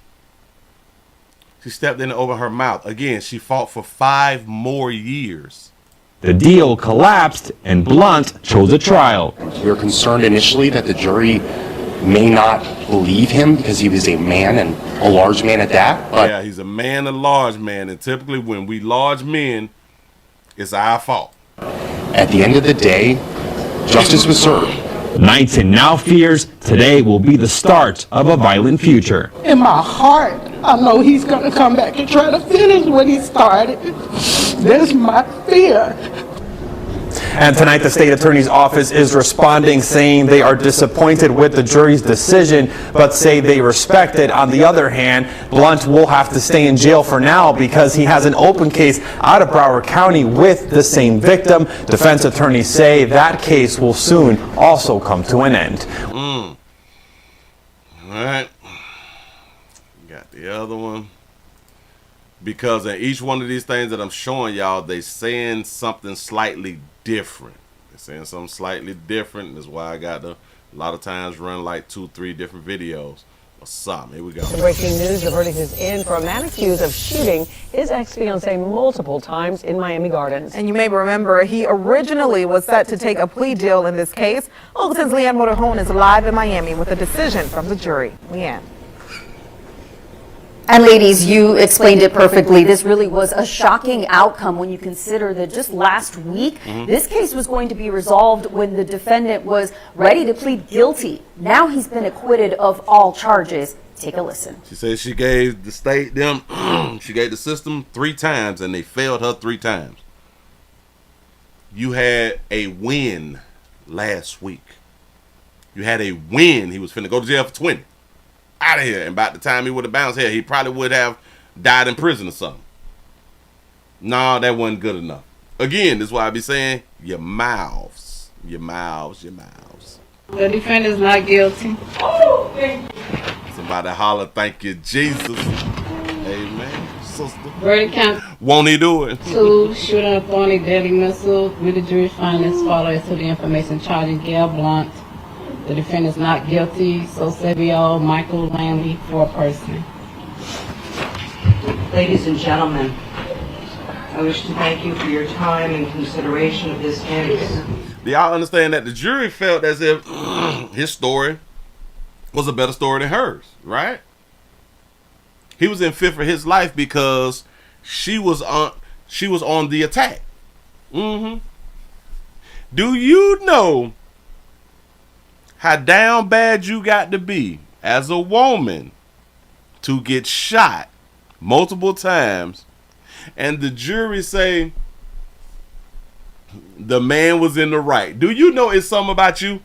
Speaker 6: She stepped in and opened her mouth. Again, she fought for 5 more years.
Speaker 23: The deal collapsed and Blunt chose a trial.
Speaker 26: We were concerned initially that the jury may not believe him because he was a man and a large man at that. But
Speaker 6: yeah, he's a man, a large man, and typically when we large men, it's our fault.
Speaker 26: At the end of the day, justice was served.
Speaker 23: Knighton now fears today will be the start of a violent future.
Speaker 24: In my heart, I know he's going to come back and try to finish what he started. That's my fear.
Speaker 22: And tonight, the state attorney's office is responding, saying they are disappointed with the jury's decision, but say they respect it. On the other hand, Blunt will have to stay in jail for now because he has an open case out of Broward County with the same victim. Defense attorneys say that case will soon also come to an end.
Speaker 6: All right. Got the other one. Because in each one of these things that I'm showing y'all, they saying something slightly different. They're saying something slightly different. That's why I got to a lot of times run like 2-3 different videos or something. Here we go.
Speaker 2: Breaking news, the verdict is in for a man accused of shooting his ex-fiancee multiple times in Miami Gardens.
Speaker 3: And you may remember he originally was set to take a plea deal in this case. Local 10's Leanne Motorhone is live in Miami with a decision from the jury. Leanne.
Speaker 5: And ladies, you explained it perfectly. This really was a shocking outcome when you consider that just last week, this case was going to be resolved when the defendant was ready to plead guilty. Now he's been acquitted of all charges. Take a listen.
Speaker 6: She said she gave the state she gave the system 3 times and they failed her 3 times. You had a win last week. You had a win. He was finna go to jail for 20. Out of here. And by the time he would have bounced here, he probably would have died in prison or something. No, that wasn't good enough. Again, this is why I be saying your mouths. Your mouths, your mouths.
Speaker 7: The defendant is not guilty.
Speaker 6: Somebody holler, thank you, Jesus. Amen, sister.
Speaker 7: Verdict count.
Speaker 6: Won't he do it?
Speaker 7: 2, shooting a thorny deadly missile. With the jury findings following to the information charging Gail Blunt. The defendant is not guilty. So Savio Michael Lanley, 4 person.
Speaker 8: Ladies and gentlemen, I wish to thank you for your time and consideration of this case.
Speaker 6: Do y'all understand that the jury felt as if his story was a better story than hers, right? He was in fear for his life because she was on the attack. Do you know how down bad you got to be as a woman to get shot multiple times and the jury say the man was in the right? Do you know it's something about you?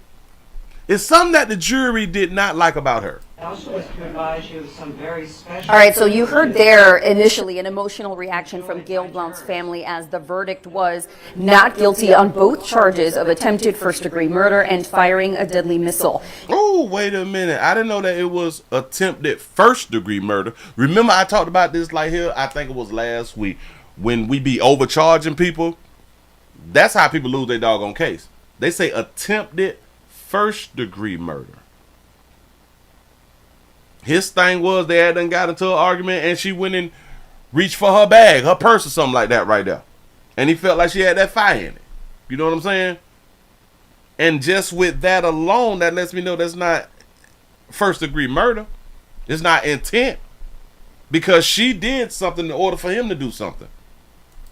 Speaker 6: It's something that the jury did not like about her.
Speaker 8: I also wish to advise you of some very special...
Speaker 5: All right, so you heard there initially an emotional reaction from Gail Blount's family as the verdict was not guilty on both charges of attempted first-degree murder and firing a deadly missile.
Speaker 6: Oh, wait a minute. I didn't know that it was attempted first-degree murder. Remember I talked about this like here, I think it was last week, when we be overcharging people. That's how people lose their doggone case. They say attempted first-degree murder. His thing was they had done got into an argument and she went and reached for her bag, her purse or something like that right there. And he felt like she had that fire in it. You know what I'm saying? And just with that alone, that lets me know that's not first degree murder. It's not intent. Because she did something in order for him to do something.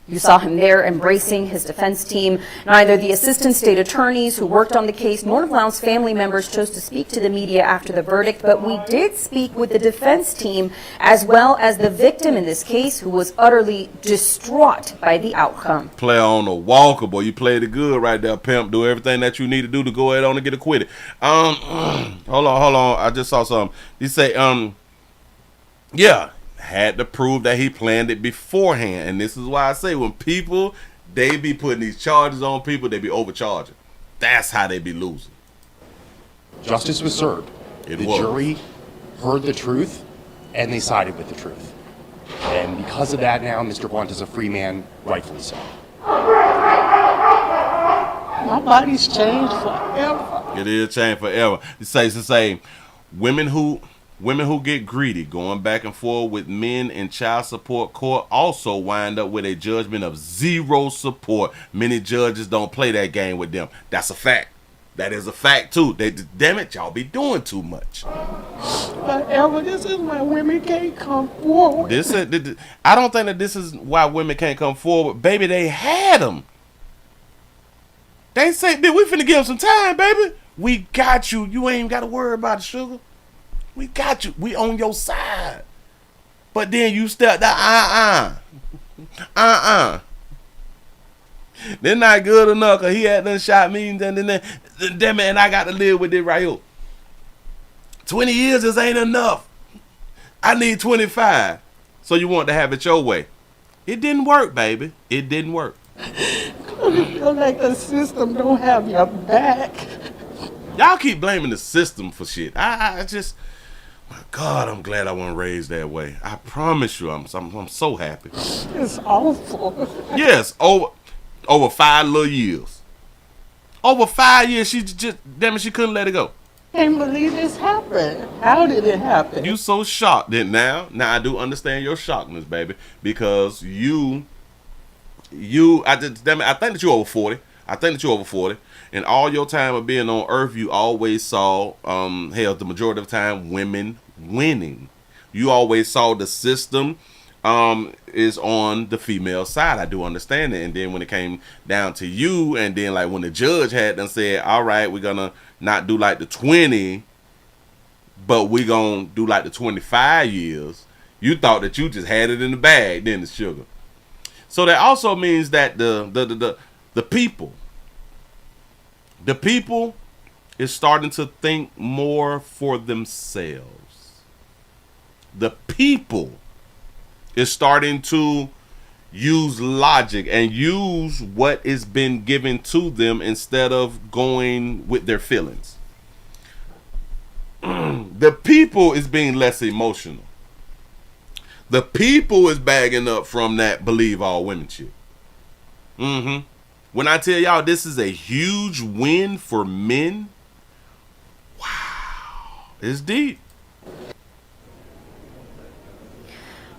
Speaker 5: You saw him there embracing his defense team. Neither the assistant state attorneys who worked on the case nor Blount's family members chose to speak to the media after the verdict, but we did speak with the defense team as well as the victim in this case who was utterly distraught by the outcome.
Speaker 6: Player on the walker, boy. You played it good right there, pimp. Do everything that you need to do to go ahead on and get acquitted. Hold on. I just saw something. He say, yeah. Had to prove that he planned it beforehand. And this is why I say when people, they be putting these charges on people, they be overcharging. That's how they be losing.
Speaker 26: Justice was served. The jury heard the truth and they sided with the truth. And because of that now, Mr. Blunt is a free man, rightfully so.
Speaker 24: My body's changed forever.
Speaker 6: It is changed forever. It says to say women who get greedy, going back and forth with men in child support court, also wind up with a judgment of 0 support. Many judges don't play that game with them. That's a fact. That is a fact too. Damn it, y'all be doing too much.
Speaker 24: Forever, this is why women can't come forward.
Speaker 6: I don't think that this is why women can't come forward. Baby, they had them. They say, we finna give them some time, baby. We got you. You ain't got to worry about it, sugar. We got you. We on your side. But then you stepped out. They're not good enough because he had done shot me. And damn it, and I got to live with it right here. 20 years just ain't enough. I need 25. So you want to have it your way. It didn't work, baby. It didn't work.
Speaker 24: I feel like the system don't have your back.
Speaker 6: Y'all keep blaming the system for shit. I just... My God, I'm glad I wasn't raised that way. I promise you, I'm so happy.
Speaker 24: It's awful.
Speaker 6: Yes, over 5 little years. Over 5 years, she just, damn it, she couldn't let it go.
Speaker 24: Can't believe this happened. How did it happen?
Speaker 6: You so shocked then now. Now I do understand your shockness, baby, because I think that you're over 40. I think that you're over 40. And all your time of being on Earth, you always saw, hell, the majority of the time, women winning. You always saw the system is on the female side. I do understand it. And then when it came down to you, and then like when the judge had done said, all right, we're gonna not do like the 20, but we're gonna do like the 25 years, you thought that you just had it in the bag, then the sugar. So that also means that the people is starting to think more for themselves. The people is starting to use logic and use what is been given to them instead of going with their feelings. The people is being less emotional. The people is bagging up from that believe all women shit. When I tell y'all this is a huge win for men, wow, it's deep.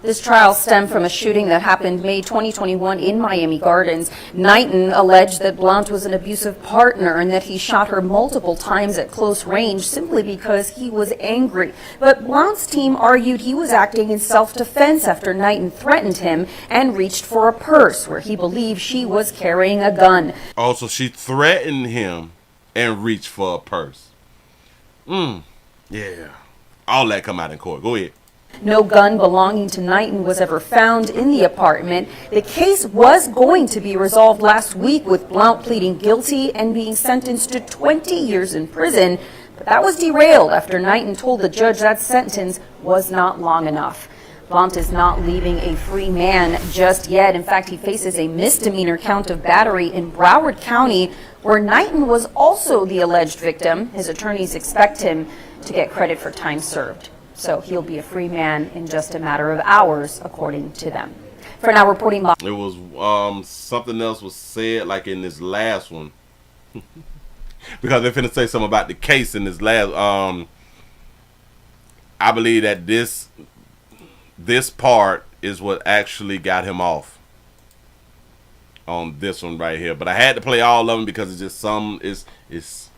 Speaker 5: This trial stemmed from a shooting that happened May 2021 in Miami Gardens. Knighton alleged that Blount was an abusive partner and that he shot her multiple times at close range simply because he was angry. But Blount's team argued he was acting in self-defense after Knighton threatened him and reached for a purse where he believed she was carrying a gun.
Speaker 6: Also, she threatened him and reached for a purse. Yeah. All that come out in court. Go ahead.
Speaker 5: No gun belonging to Knighton was ever found in the apartment. The case was going to be resolved last week with Blount pleading guilty and being sentenced to 20 years in prison, but that was derailed after Knighton told the judge that sentence was not long enough. Blount is not leaving a free man just yet. In fact, he faces a misdemeanor count of battery in Broward County, where Knighton was also the alleged victim. His attorneys expect him to get credit for time served. So he'll be a free man in just a matter of hours, according to them. For now, reporting live.
Speaker 6: It was something else was said like in this last one. Because they're finna say something about the case in this last. I believe that this part is what actually got him off on this one right here. But I had to play all of them because it's just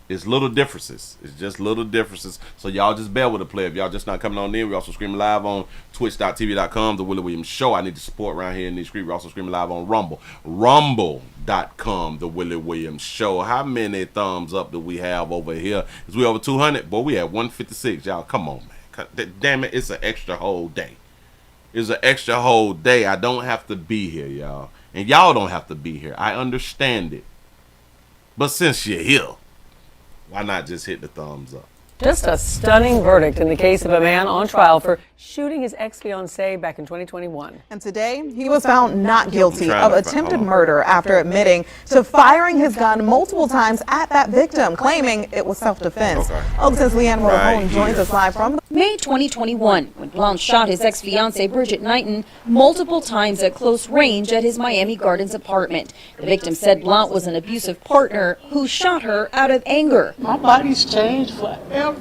Speaker 6: it's little differences. It's just little differences. So y'all just bear with the play. If y'all just not coming on in, we're also streaming live on twitch.tv.com, The Willie Williams Show. I need the support around here in these streets. We're also streaming live on Rumble. Rumble.com, The Willie Williams Show. How many thumbs up do we have over here? Is we over 200? Boy, we have 156. Y'all, come on, man. Damn it, it's an extra whole day. It's an extra whole day. I don't have to be here, y'all. And y'all don't have to be here. I understand it. But since you're here, why not just hit the thumbs up?
Speaker 2: Just a stunning verdict in the case of a man on trial for shooting his ex-fiancée back in 2021.
Speaker 3: And today, he was found not guilty of attempted murder after admitting to firing his gun multiple times at that victim, claiming it was self-defense. Since Leanne Motorhome joins us live from
Speaker 5: May 2021, when Blount shot his ex-fiancée Bridget Knighton multiple times at close range at his Miami Gardens apartment. The victim said Blount was an abusive partner who shot her out of anger.
Speaker 24: My body's changed forever.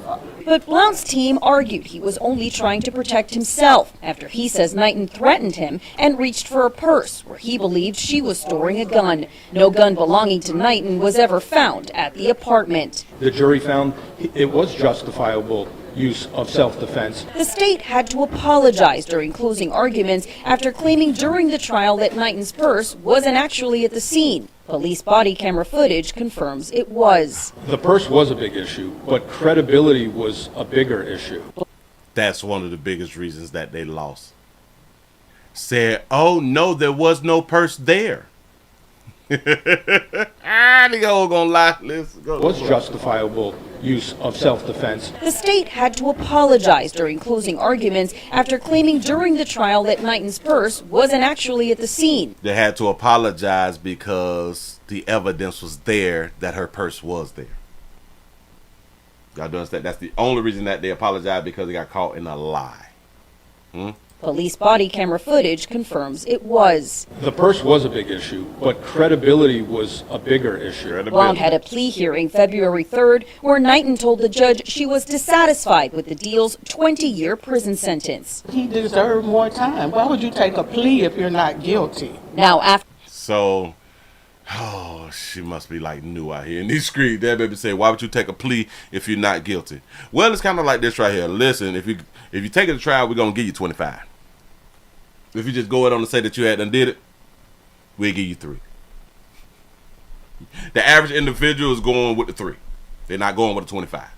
Speaker 5: But Blount's team argued he was only trying to protect himself after he says Knighton threatened him and reached for a purse where he believed she was storing a gun. No gun belonging to Knighton was ever found at the apartment.
Speaker 9: The jury found it was justifiable use of self-defense.
Speaker 5: The state had to apologize during closing arguments after claiming during the trial that Knighton's purse wasn't actually at the scene. Police body camera footage confirms it was.
Speaker 9: The purse was a big issue, but credibility was a bigger issue.
Speaker 6: That's one of the biggest reasons that they lost. Said, oh no, there was no purse there. The old gonna lie. Let's go.
Speaker 9: Was justifiable use of self-defense.
Speaker 5: The state had to apologize during closing arguments after claiming during the trial that Knighton's purse wasn't actually at the scene.
Speaker 6: They had to apologize because the evidence was there that her purse was there. Y'all do understand? That's the only reason that they apologized, because they got caught in a lie.
Speaker 5: Police body camera footage confirms it was.
Speaker 9: The purse was a big issue, but credibility was a bigger issue.
Speaker 5: Blount had a plea hearing February 3rd where Knighton told the judge she was dissatisfied with the deal's 20-year prison sentence.
Speaker 24: He deserved more time. Why would you take a plea if you're not guilty?
Speaker 5: Now after...
Speaker 6: So, oh, she must be like new out here in these streets. That baby say, why would you take a plea if you're not guilty? Well, it's kind of like this right here. Listen, if you take it to trial, we're going to give you 25. If you just go ahead on and say that you had done did it, we'll give you 3. The average individual is going with the 3. They're not going with the 25.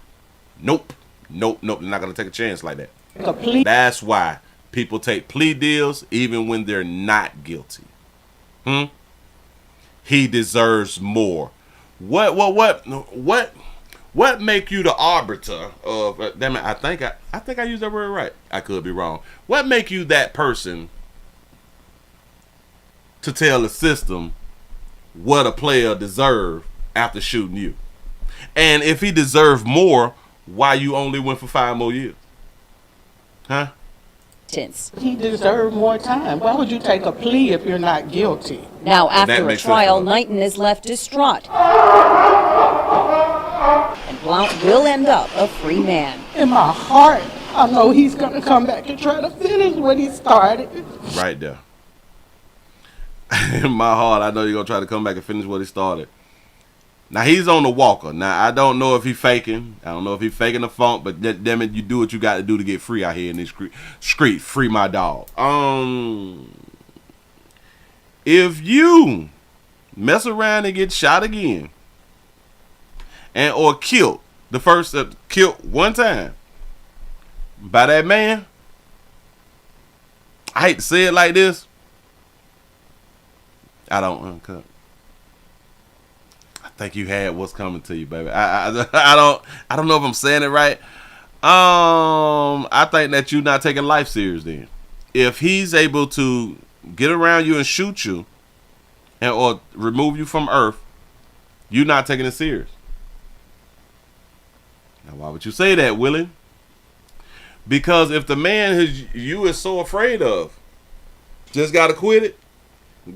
Speaker 6: Nope. They're not going to take a chance like that. That's why people take plea deals even when they're not guilty. He deserves more. What make you the arbiter of? Damn it, I think I used that word right. I could be wrong. What make you that person to tell the system what a player deserves after shooting you? And if he deserved more, why you only went for 5 more years? Huh?
Speaker 24: He deserved more time. Why would you take a plea if you're not guilty?
Speaker 5: Now, after a trial, Knighton is left distraught. And Blount will end up a free man.
Speaker 24: In my heart, I know he's going to come back and try to finish what he started.
Speaker 6: Right there. In my heart, I know you're going to try to come back and finish what he started. Now, he's on the walker. Now, I don't know if he's faking. I don't know if he's faking the funk, but damn it, you do what you got to do to get free out here in this street. Free my dog. If you mess around and get shot again, and or killed, killed one time by that man, I hate to say it like this, I don't uncut. I think you had what's coming to you, baby. I don't know if I'm saying it right. I think that you're not taking life serious then. If he's able to get around you and shoot you and or remove you from earth, you're not taking it serious. Now, why would you say that, Willie? Because if the man you is so afraid of just got acquitted,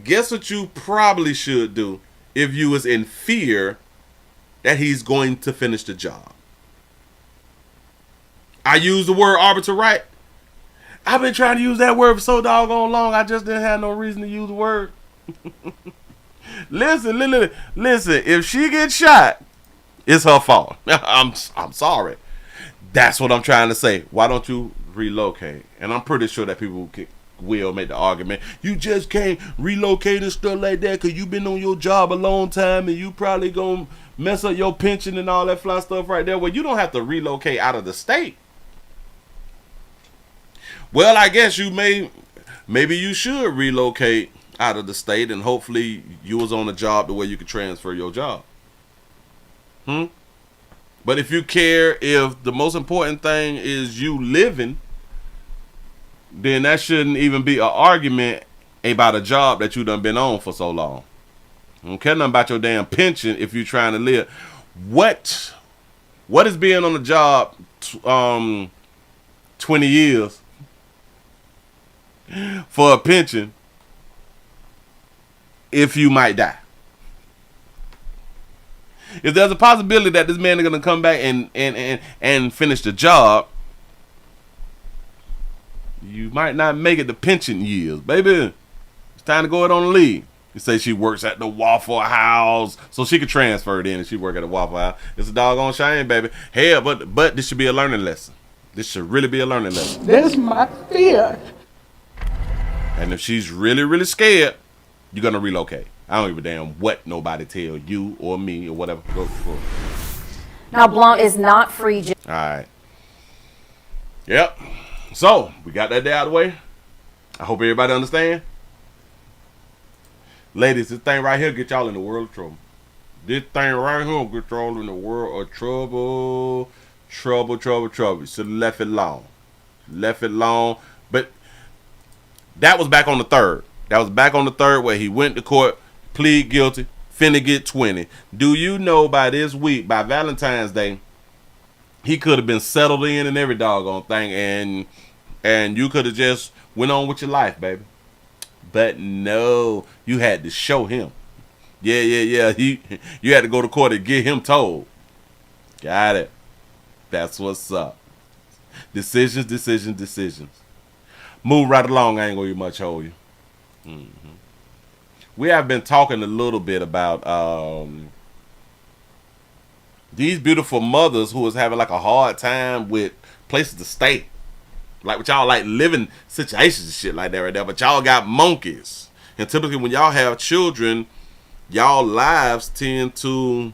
Speaker 6: guess what you probably should do if you was in fear that he's going to finish the job? I use the word arbiter right. I've been trying to use that word for so doggone long, I just didn't have no reason to use the word. Listen, if she gets shot, it's her fault. I'm sorry. That's what I'm trying to say. Why don't you relocate? And I'm pretty sure that people will make the argument, you just can't relocate and stuff like that because you've been on your job a long time and you probably gonna mess up your pension and all that fly stuff right there. Well, you don't have to relocate out of the state. Well, I guess maybe you should relocate out of the state, and hopefully you was on a job the way you could transfer your job. But if you care, if the most important thing is you living, then that shouldn't even be an argument about a job that you done been on for so long. I don't care nothing about your damn pension if you're trying to live. What is being on the job 20 years for a pension if you might die? If there's a possibility that this man is going to come back and finish the job, you might not make it to pension years, baby. It's time to go out on the leave. You say she works at the Waffle House, so she could transfer it in and she work at the Waffle House. It's a doggone shame, baby. Hell, but this should be a learning lesson. This should really be a learning lesson.
Speaker 24: That's my fear.
Speaker 6: And if she's really, really scared, you're going to relocate. I don't give a damn what nobody tell you or me or whatever. Go for it.
Speaker 5: Now, Blount is not free.
Speaker 6: All right. Yep. So, we got that day out of the way. I hope everybody understand. Ladies, this thing right here get y'all in the world of trouble. This thing right here get y'all in the world of trouble. Trouble. You should have left it long. But that was back on the 3rd. That was back on the 3rd where he went to court, plead guilty, finna get 20. Do you know by this week, by Valentine's Day, he could have been settled in and every doggone thing, and you could have just Went on with your life, baby. But no, you had to show him. Yeah. You had to go to court and get him told. Got it. That's what's up. Decisions. Move right along. I ain't gonna much hold you. We have been talking a little bit about these beautiful mothers who is having like a hard time with places to stay. Like with y'all like living situations and shit like that right there. But y'all got monkeys. And typically when y'all have children, y'all lives tend to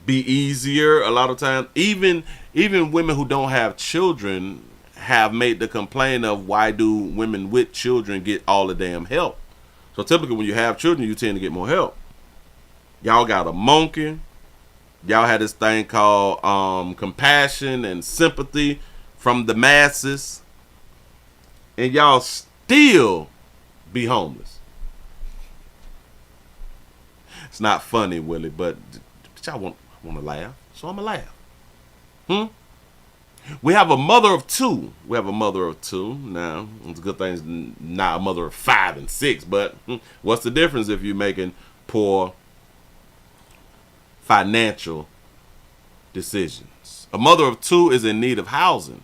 Speaker 6: be easier a lot of times. Even women who don't have children have made the complaint of why do women with children get all the damn help. So typically when you have children, you tend to get more help. Y'all got a monkey. Y'all had this thing called compassion and sympathy from the masses, and y'all still be homeless. It's not funny, Willie, but y'all want to laugh, so I'm going to laugh. We have a mother of two. Now, it's a good thing it's not a mother of 5 and 6, but what's the difference if you're making poor financial decisions? A mother of 2 is in need of housing.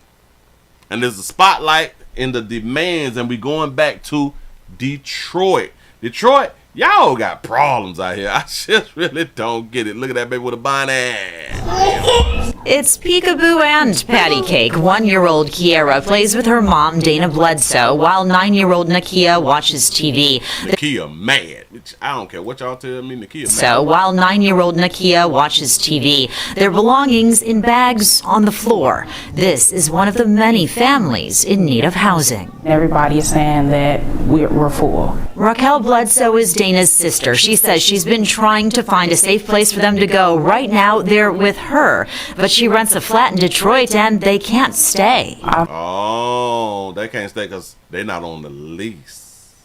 Speaker 6: And there's a spotlight in the demands, and we going back to Detroit. Detroit, y'all got problems out here. I just really don't get it. Look at that baby with a bonnet.
Speaker 10: It's peekaboo and patty cake. 1-year-old Kiera plays with her mom, Dana Bledsoe, while 9-year-old Nakia watches TV.
Speaker 6: Nakia mad. I don't care what y'all tell me. Nakia mad.
Speaker 10: So while 9-year-old Nakia watches TV, their belongings in bags on the floor. This is one of the many families in need of housing.
Speaker 7: Everybody is saying that we're full.
Speaker 10: Raquel Bledsoe is Dana's sister. She says she's been trying to find a safe place for them to go. Right now, they're with her, but she rents a flat in Detroit and they can't stay.
Speaker 6: Oh, they can't stay because they're not on the lease.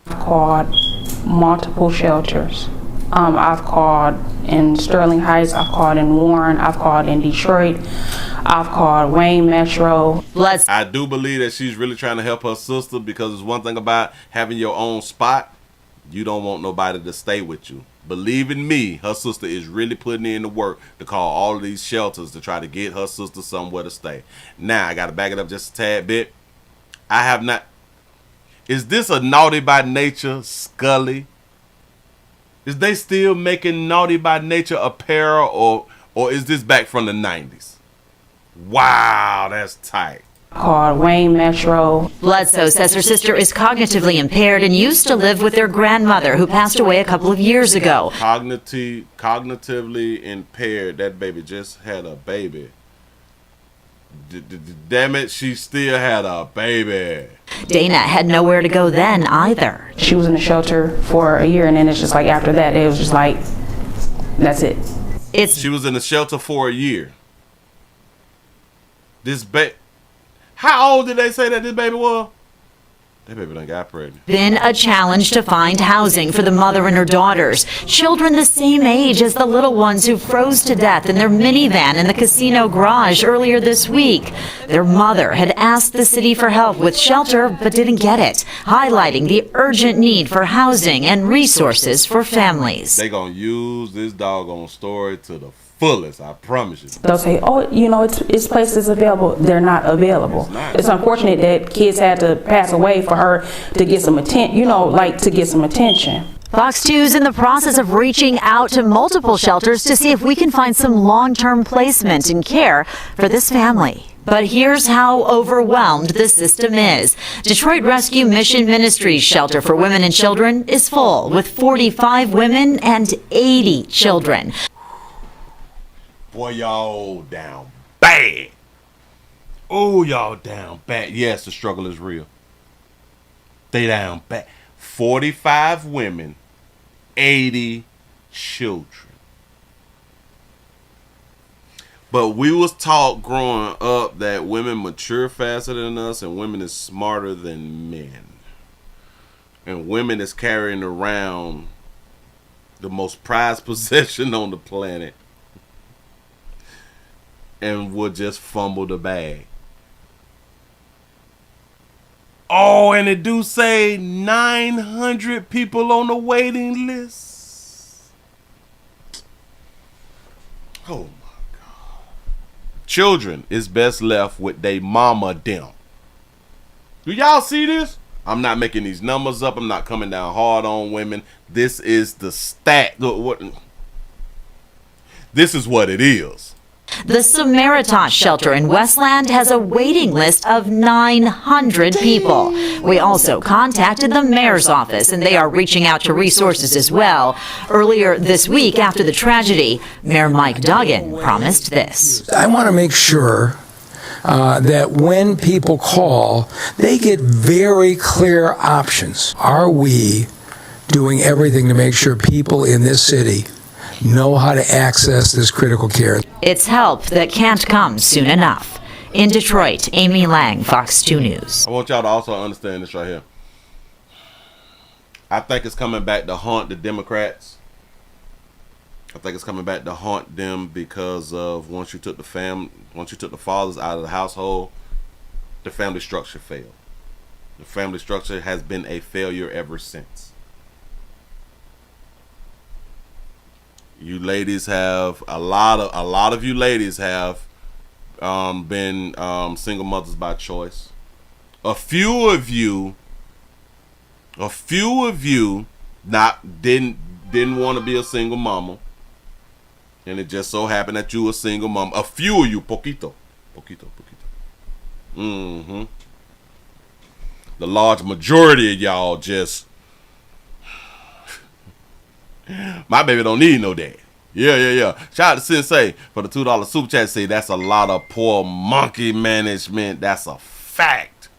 Speaker 7: I've called multiple shelters. I've called in Sterling Heights, I've called in Warren, I've called in Detroit, I've called Wayne Metro.
Speaker 6: I do believe that she's really trying to help her sister, because it's one thing about having your own spot. You don't want nobody to stay with you. Believe in me, her sister is really putting in the work to call all of these shelters to try to get her sister somewhere to stay. Now, I got to back it up just a tad bit. I have not. Is this a Naughty by Nature Scully? Is they still making Naughty by Nature apparel, or is this back from the 90s? Wow, that's tight.
Speaker 7: Called Wayne Metro.
Speaker 10: Bledsoe says her sister is cognitively impaired and used to live with their grandmother, who passed away a couple of years ago.
Speaker 6: Cognitively impaired. That baby just had a baby. Damn it, she still had a baby.
Speaker 10: Dana had nowhere to go then either.
Speaker 7: She was in the shelter for a year, and then it's just like after that, it was just like, that's it.
Speaker 6: She was in the shelter for a year. How old did they say that this baby was? That baby done got pregnant.
Speaker 10: Been a challenge to find housing for the mother and her daughters. Children the same age as the little ones who froze to death in their minivan in the casino garage earlier this week. Their mother had asked the city for help with shelter, but didn't get it, highlighting the urgent need for housing and resources for families.
Speaker 6: They gonna use this doggone story to the fullest, I promise you.
Speaker 7: They'll say, oh, it's places available. They're not available. It's unfortunate that kids had to pass away for her to get some attention, to get some attention.
Speaker 10: Fox 2 is in the process of reaching out to multiple shelters to see if we can find some long-term placement and care for this family. But here's how overwhelmed the system is. Detroit Rescue Mission Ministries shelter for women and children is full, with 45 women and 80 children.
Speaker 6: Boy, y'all down bad. Oh, y'all down bad. Yes, the struggle is real. They down bad. 45 women, 80 children. But we was taught growing up that women mature faster than us and women is smarter than men. And women is carrying around the most prized possession on the planet and would just fumble the bag. Oh, and it do say 900 people on the waiting list. Oh my God. Children is best left with they mama them. Do y'all see this? I'm not making these numbers up. I'm not coming down hard on women. This is the stat. This is what it is.
Speaker 10: The Samaritas shelter in Westland has a waiting list of 900 people. We also contacted the mayor's office, and they are reaching out to resources as well. Earlier this week, after the tragedy, Mayor Mike Duggan promised this.
Speaker 11: I want to make sure that when people call, they get very clear options. Are we doing everything to make sure people in this city know how to access this critical care?
Speaker 10: It's help that can't come soon enough. In Detroit, Amy Lang, Fox 2 News.
Speaker 6: I want y'all to also understand this right here. I think it's coming back to haunt the Democrats. I think it's coming back to haunt them because of once you took the fathers out of the household, the family structure failed. The family structure has been a failure ever since. You ladies have a lot of you ladies have been single mothers by choice. A few of you didn't want to be a single mama, and it just so happened that you were a single mom. A few of you, poquito. The large majority of y'all just, my baby don't need no dad. Yeah. Shout out to Sensei for the $2 super chat. Say that's a lot of poor monkey management. That's a fact.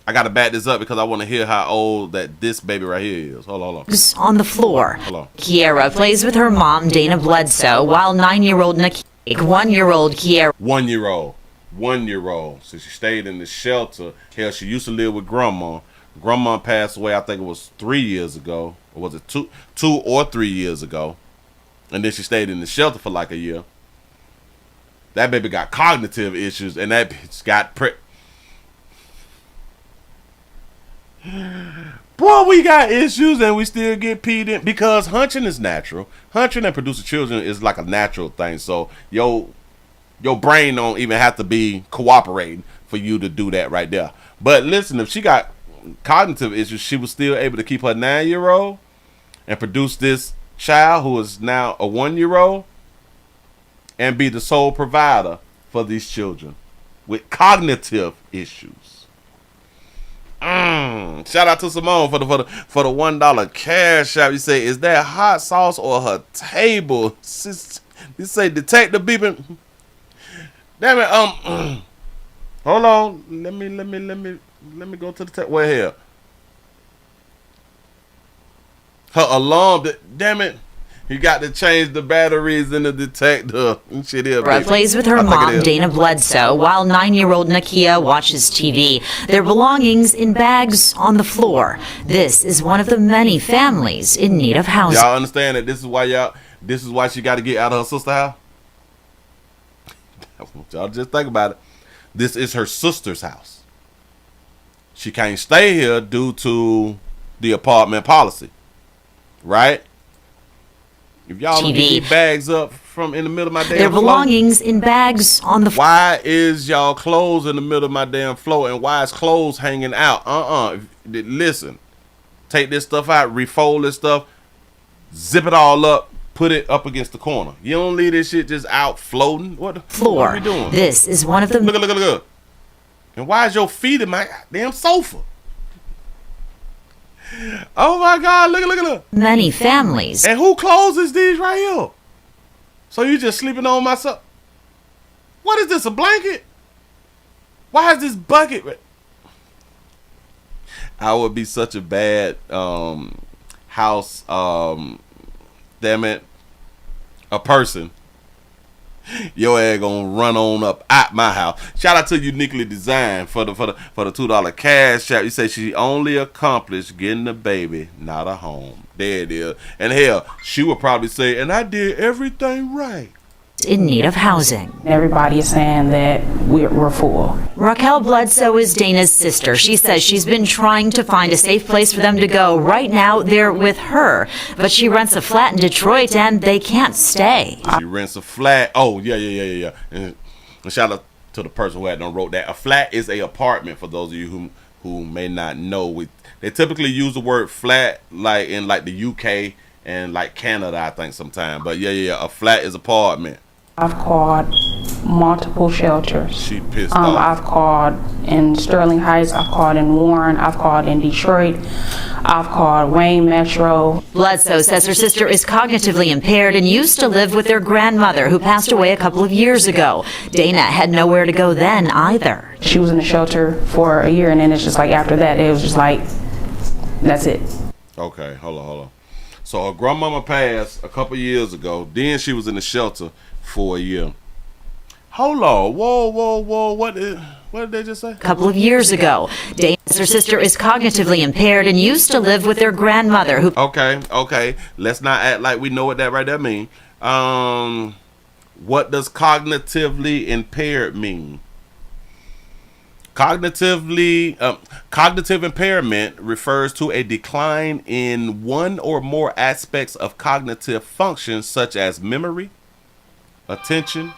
Speaker 6: I gotta back this up because I want to hear how old that this baby right here is. Hold on.
Speaker 10: On the floor.
Speaker 6: Hold on.
Speaker 10: Kiera plays with her mom, Dana Bledsoe, while 9-year-old Nick, 1-year-old Kiera.
Speaker 6: 1-year-old. So she stayed in the shelter. Hell, she used to live with grandma. Grandma passed away, I think it was 3 years ago. Or was it 2 or 3 years ago? And then she stayed in the shelter for like a year. That baby got cognitive issues, and that bitch got Boy, we got issues, and we still get peed in because hunching is natural. Hunching and producing children is like a natural thing. So your brain don't even have to be cooperating for you to do that right there. But listen, if she got cognitive issues, she was still able to keep her 9-year-old and produce this child who is now a 1-year-old and be the sole provider for these children with cognitive issues. Shout out to Simone for the $1 cash app. You say, is that hot sauce or her table? You say detective beeping. Damn it. Hold on. Let me go to the where here. Her alarm. Damn it. You got to change the batteries in the detector and shit here.
Speaker 10: Plays with her mom, Dana Bledsoe, while 9-year-old Nakia watches TV. Their belongings in bags on the floor. This is one of the many families in need of housing.
Speaker 6: Y'all understand that this is why she got to get out of her sister's house? Y'all just think about it. This is her sister's house. She can't stay here due to the apartment policy. Right? If y'all don't get these bags up from in the middle of my damn
Speaker 10: Their belongings in bags on the floor.
Speaker 6: Why is y'all clothes in the middle of my damn floor, and why is clothes hanging out? Listen. Take this stuff out, refold this stuff, zip it all up, put it up against the corner. You don't leave this shit just out floating. What are we doing?
Speaker 10: This is one of the
Speaker 6: Look. And why is your feet in my damn sofa? Oh my God, look.
Speaker 10: Many families.
Speaker 6: And who closes these right here? So you just sleeping on myself? What is this, a blanket? Why is this bucket? I would be such a bad house, damn it, a person. Your ass gonna run on up at my house. Shout out to Uniquely Designed for the $2 cash app. You say she only accomplished getting a baby, not a home. There it is. And hell, she would probably say, and I did everything right.
Speaker 10: in need of housing.
Speaker 7: Everybody is saying that we're full.
Speaker 10: Raquel Bledsoe is Dana's sister. She says she's been trying to find a safe place for them to go. Right now, they're with her, but she rents a flat in Detroit and they can't stay.
Speaker 6: She rents a flat. Oh, yeah. And shout out to the person who had done wrote that. A flat is a apartment, for those of you who may not know. They typically use the word flat like in like the UK and like Canada, I think, sometimes. But yeah, a flat is apartment.
Speaker 7: I've called multiple shelters.
Speaker 6: She pissed off.
Speaker 7: I've called in Sterling Heights, I've called in Warren, I've called in Detroit, I've called Wayne Metro.
Speaker 10: Bledsoe says her sister is cognitively impaired and used to live with their grandmother, who passed away a couple of years ago. Dana had nowhere to go then either.
Speaker 7: She was in the shelter for a year, and then it's just like after that, it was just like, that's it.
Speaker 6: Okay, hold on. So her grandmama passed a couple years ago. Then she was in the shelter for a year. Hold on. Whoa. What did they just say?
Speaker 10: A couple of years ago. Dana says her sister is cognitively impaired and used to live with their grandmother, who...
Speaker 6: Okay. Let's not act like we know what that right there mean. What does cognitively impaired mean? Cognitive impairment refers to a decline in one or more aspects of cognitive functions such as memory, attention,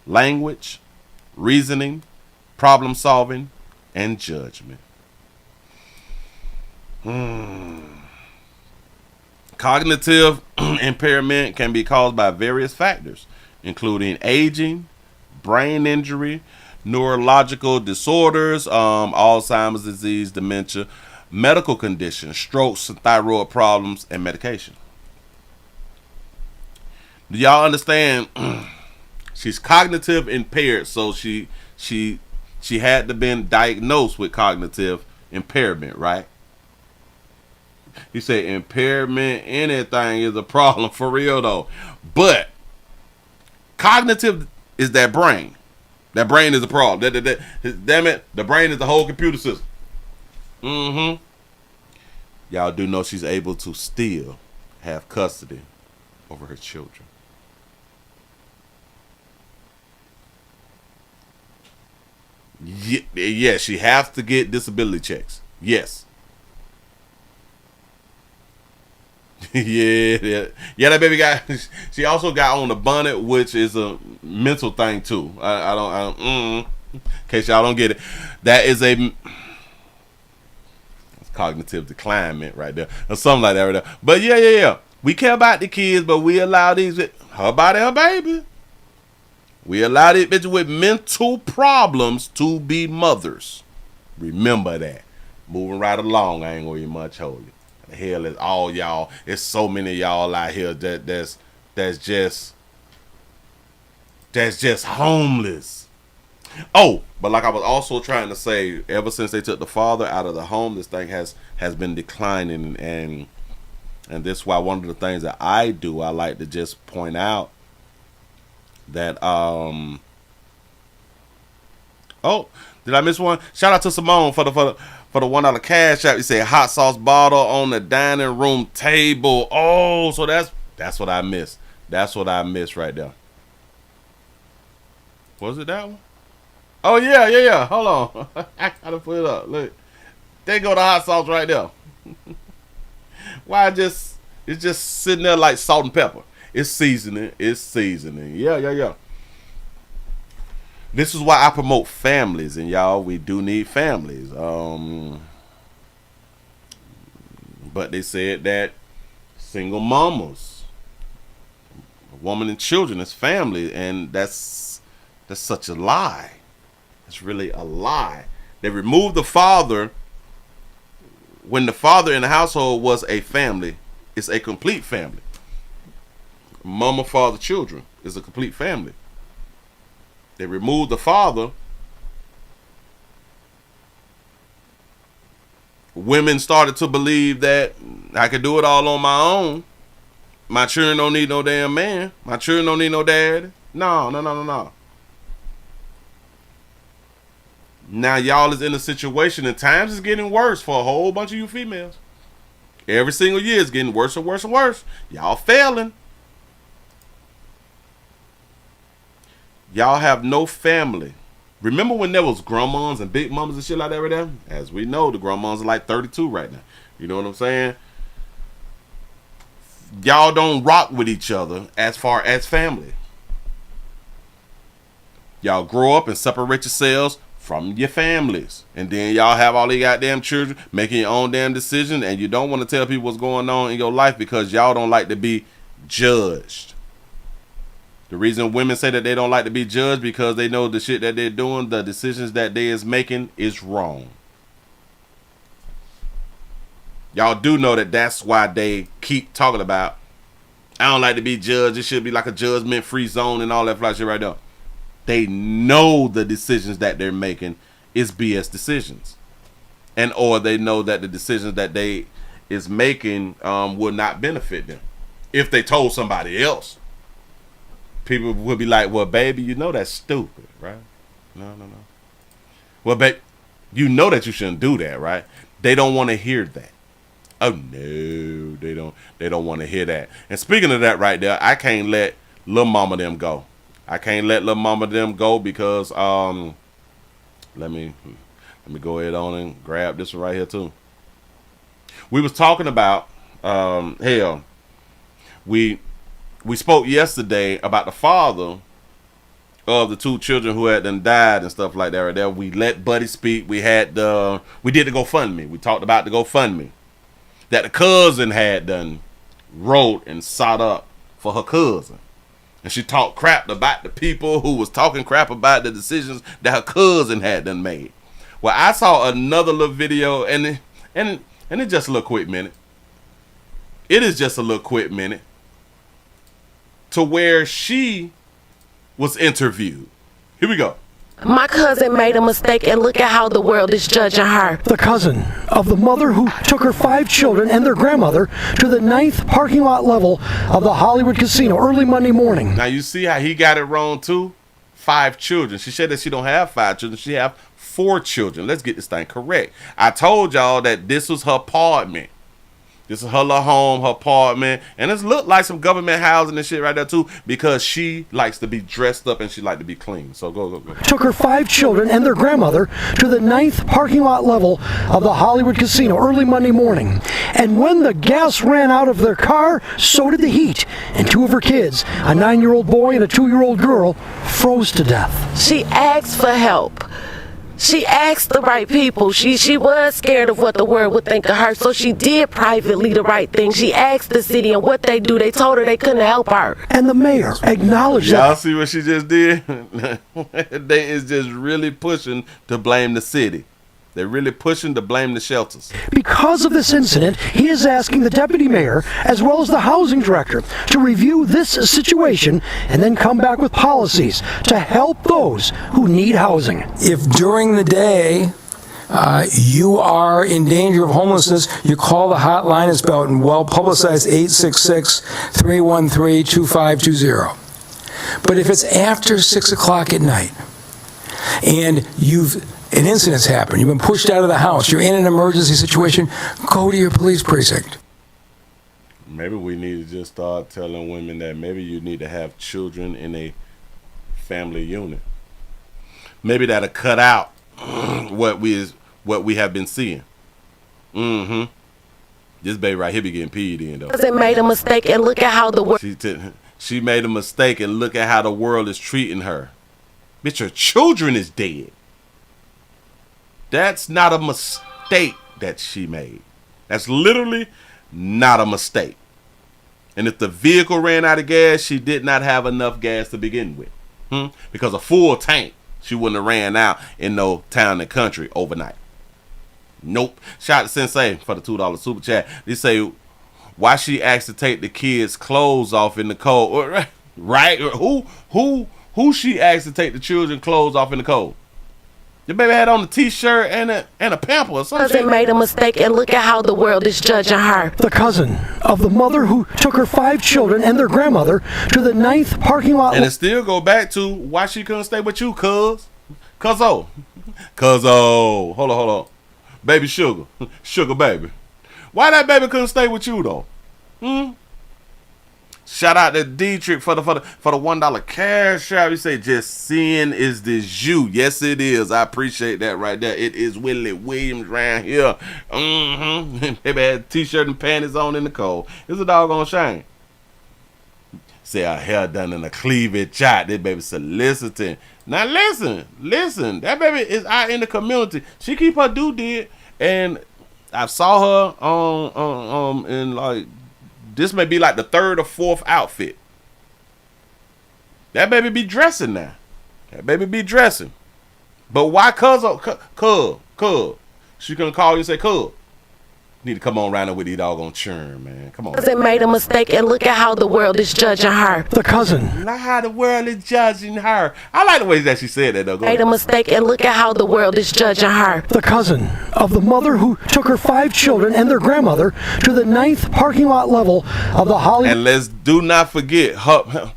Speaker 6: language, reasoning, problem solving, and judgment. Cognitive impairment can be caused by various factors, including aging, brain injury, neurological disorders, Alzheimer's disease, dementia, medical conditions, strokes, thyroid problems, and medication. Do y'all understand? She's cognitive impaired, so she had to been diagnosed with cognitive impairment, right? You say impairment, anything is a problem for real though. But cognitive is that brain. That brain is a problem. Damn it, the brain is the whole computer system. Y'all do know she's able to still have custody over her children. Yeah, she has to get disability checks. Yes. yeah, that baby got. She also got on the bonnet, which is a mental thing too. I don't. In case y'all don't get it, that is a cognitive declinement right there, or something like that right there. But yeah. We care about the kids, but we allow these her body, her baby. We allow these bitches with mental problems to be mothers. Remember that. Moving right along, I ain't gonna even much hold you. The hell is all y'all. It's so many of y'all out here that's just homeless. Oh, but like I was also trying to say, ever since they took the father out of the home, this thing has been declining, and this is why one of the things that I do, I like to just point out that oh, did I miss one? Shout out to Simone for the $1 cash app. You say hot sauce bottle on the dining room table. Oh, so that's what I missed. That's what I missed right there. Was it that one? Oh yeah. Hold on. I gotta put it up. Look, there go the hot sauce right there. Why it's just sitting there like salt and pepper. It's seasoning. Yeah. This is why I promote families, and y'all, we do need families. But they said that single mamas, a woman and children is family, and that's such a lie. It's really a lie. They removed the father when the father in the household was a family. It's a complete family. Mama, father, children is a complete family. They removed the father. Women started to believe that I could do it all on my own. My children don't need no damn man. My children don't need no dad. No. Now y'all is in a situation, and times is getting worse for a whole bunch of you females. Every single year it's getting worse and worse and worse. Y'all failing. Y'all have no family. Remember when there was grandmas and big mamas and shit like that right there? As we know, the grandmas are like 32 right now. You know what I'm saying? Y'all don't rock with each other as far as family. Y'all grow up and separate yourselves from your families. And then y'all have all these goddamn children making your own damn decisions, and you don't want to tell people what's going on in your life because y'all don't like to be judged. The reason women say that they don't like to be judged because they know the shit that they're doing, the decisions that they is making is wrong. Y'all do know that that's why they keep talking about, I don't like to be judged. It should be like a judgment-free zone and all that fly shit right there. They know the decisions that they're making is BS decisions. And or they know that the decisions that they is making will not benefit them. If they told somebody else, people would be like, well, baby, you know that's stupid, right? No. Well, babe, you know that you shouldn't do that, right? They don't want to hear that. Oh no, they don't want to hear that. And speaking of that right there, I can't let Lil Mama them go. I can't let Lil Mama them go because let me go ahead on and grab this one right here too. We was talking about we spoke yesterday about the father of the two children who had done died and stuff like that right there. We let Buddy speak. We did the GoFundMe. We talked about the GoFundMe that the cousin had done wrote and sought up for her cousin. And she talked crap about the people who was talking crap about the decisions that her cousin had done made. Well, I saw another little video and it's just a little quick minute. It is just a little quick minute to where she was interviewed. Here we go.
Speaker 12: My cousin made a mistake, and look at how the world is judging her.
Speaker 13: The cousin of the mother who took her 5 children and their grandmother to the 9th parking lot level of the Hollywood Casino early Monday morning.
Speaker 6: Now you see how he got it wrong too? 5 children. She said that she don't have 5 children. She have 4 children. Let's get this thing correct. I told y'all that this was her apartment. This is her little home, her apartment, and it looked like some government housing and shit right there too, because she likes to be dressed up and she like to be clean. So go.
Speaker 13: Took her 5 children and their grandmother to the 9th parking lot level of the Hollywood Casino early Monday morning. And when the gas ran out of their car, so did the heat. And 2 of her kids, a 9-year-old boy and a 2-year-old girl, froze to death.
Speaker 12: She asked for help. She asked the right people. She was scared of what the world would think of her, so she did privately the right thing. She asked the city, and what they do, they told her they couldn't help her.
Speaker 13: And the mayor acknowledged
Speaker 6: Y'all
Speaker 13: that.
Speaker 6: see what she just did? They is just really pushing to blame the city. They're really pushing to blame the shelters.
Speaker 13: Because of this incident, he is asking the deputy mayor, as well as the housing director, to review this situation and then come back with policies to help those who need housing.
Speaker 11: If during the day you are in danger of homelessness, you call the hotline. It's about well-publicized 866-313-2520. But if it's after 6 o'clock at night and an incident's happened, you've been pushed out of the house, you're in an emergency situation, go to your police precinct.
Speaker 6: Maybe we need to just start telling women that maybe you need to have children in a family unit. Maybe that'll cut out what we have been seeing. This baby right here be getting peed in though.
Speaker 12: They made a mistake, and look at how the world.
Speaker 6: She made a mistake, and look at how the world is treating her. Bitch, your children is dead. That's not a mistake that she made. That's literally not a mistake. And if the vehicle ran out of gas, she did not have enough gas to begin with. Because a full tank, she wouldn't have ran out in no town and country overnight. Nope. Shout out to Sensei for the $2 super chat. They say, why she asked to take the kids' clothes off in the cold? Right? Who she asked to take the children's clothes off in the cold? The baby had on a t-shirt and a pamper or something.
Speaker 12: They made a mistake, and look at how the world is judging her.
Speaker 13: The cousin of the mother who took her 5 children and their grandmother to the 9th parking lot.
Speaker 6: And it still go back to why she couldn't stay with you, Cuzzo. Hold on. Baby Sugar baby. Why that baby couldn't stay with you though? Shout out to Dietrich for the $1 cash out. You say just sin is this you. Yes, it is. I appreciate that right there. It is Willie Williams right here. Baby had a t-shirt and panties on in the cold. It's a doggone shame. Say her hair done in a cleavage shot. That baby soliciting. Now listen. That baby is out in the community. She keep her due did, and I saw her in like. This may be like the 3rd or 4th outfit. That baby be dressing now. That baby be dressing. But why cuz? She gonna call you and say, cuz. Need to come on around with these doggone churn, man. Come on.
Speaker 12: Cousin made a mistake, and look at how the world is judging her.
Speaker 13: The cousin.
Speaker 6: Not how the world is judging her. I like the way that she said that, though.
Speaker 12: Made a mistake, and look at how the world is judging her.
Speaker 13: The cousin of the mother who took her 5 children and their grandmother to the 9th parking lot level of the Hollywood.
Speaker 6: And let's do not forget, her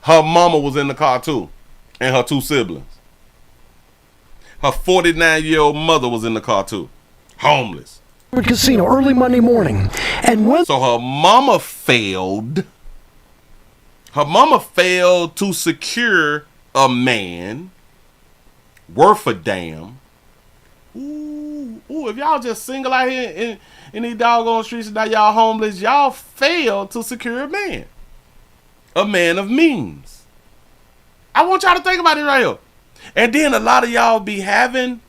Speaker 6: mama was in the car too, and her 2 siblings. Her 49-year-old mother was in the car too, homeless.
Speaker 13: Casino early Monday morning, and when
Speaker 6: so her mama failed to secure a man worth a damn. Ooh, if y'all just single out here in these doggone streets and now y'all homeless, y'all failed to secure a man of means. I want y'all to think about it right here. And then a lot of y'all be having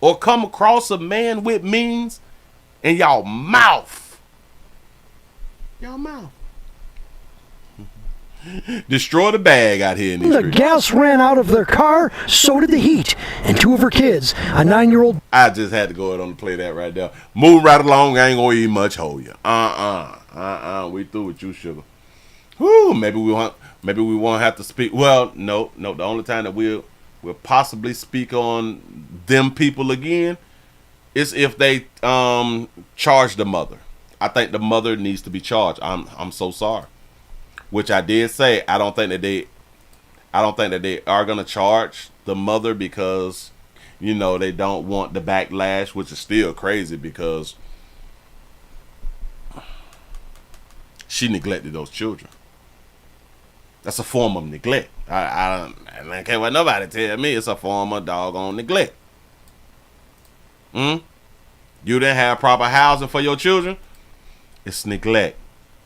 Speaker 6: or come across a man with means in y'all mouth. Destroy the bag out here in these streets.
Speaker 13: The gas ran out of their car, so did the heat. And 2 of her kids, a 9-year-old.
Speaker 6: I just had to go ahead and play that right there. Move right along. I ain't gonna eat much, hold you. We through with you, sugar. Whoo, maybe we won't have to speak. Well, no. The only time that we'll possibly speak on them people again is if they charge the mother. I think the mother needs to be charged. I'm so sorry. Which I did say I don't think that they are gonna charge the mother because they don't want the backlash, which is still crazy because she neglected those children. That's a form of neglect. I don't care what nobody tell me. It's a form of doggone neglect. You didn't have proper housing for your children. It's neglect.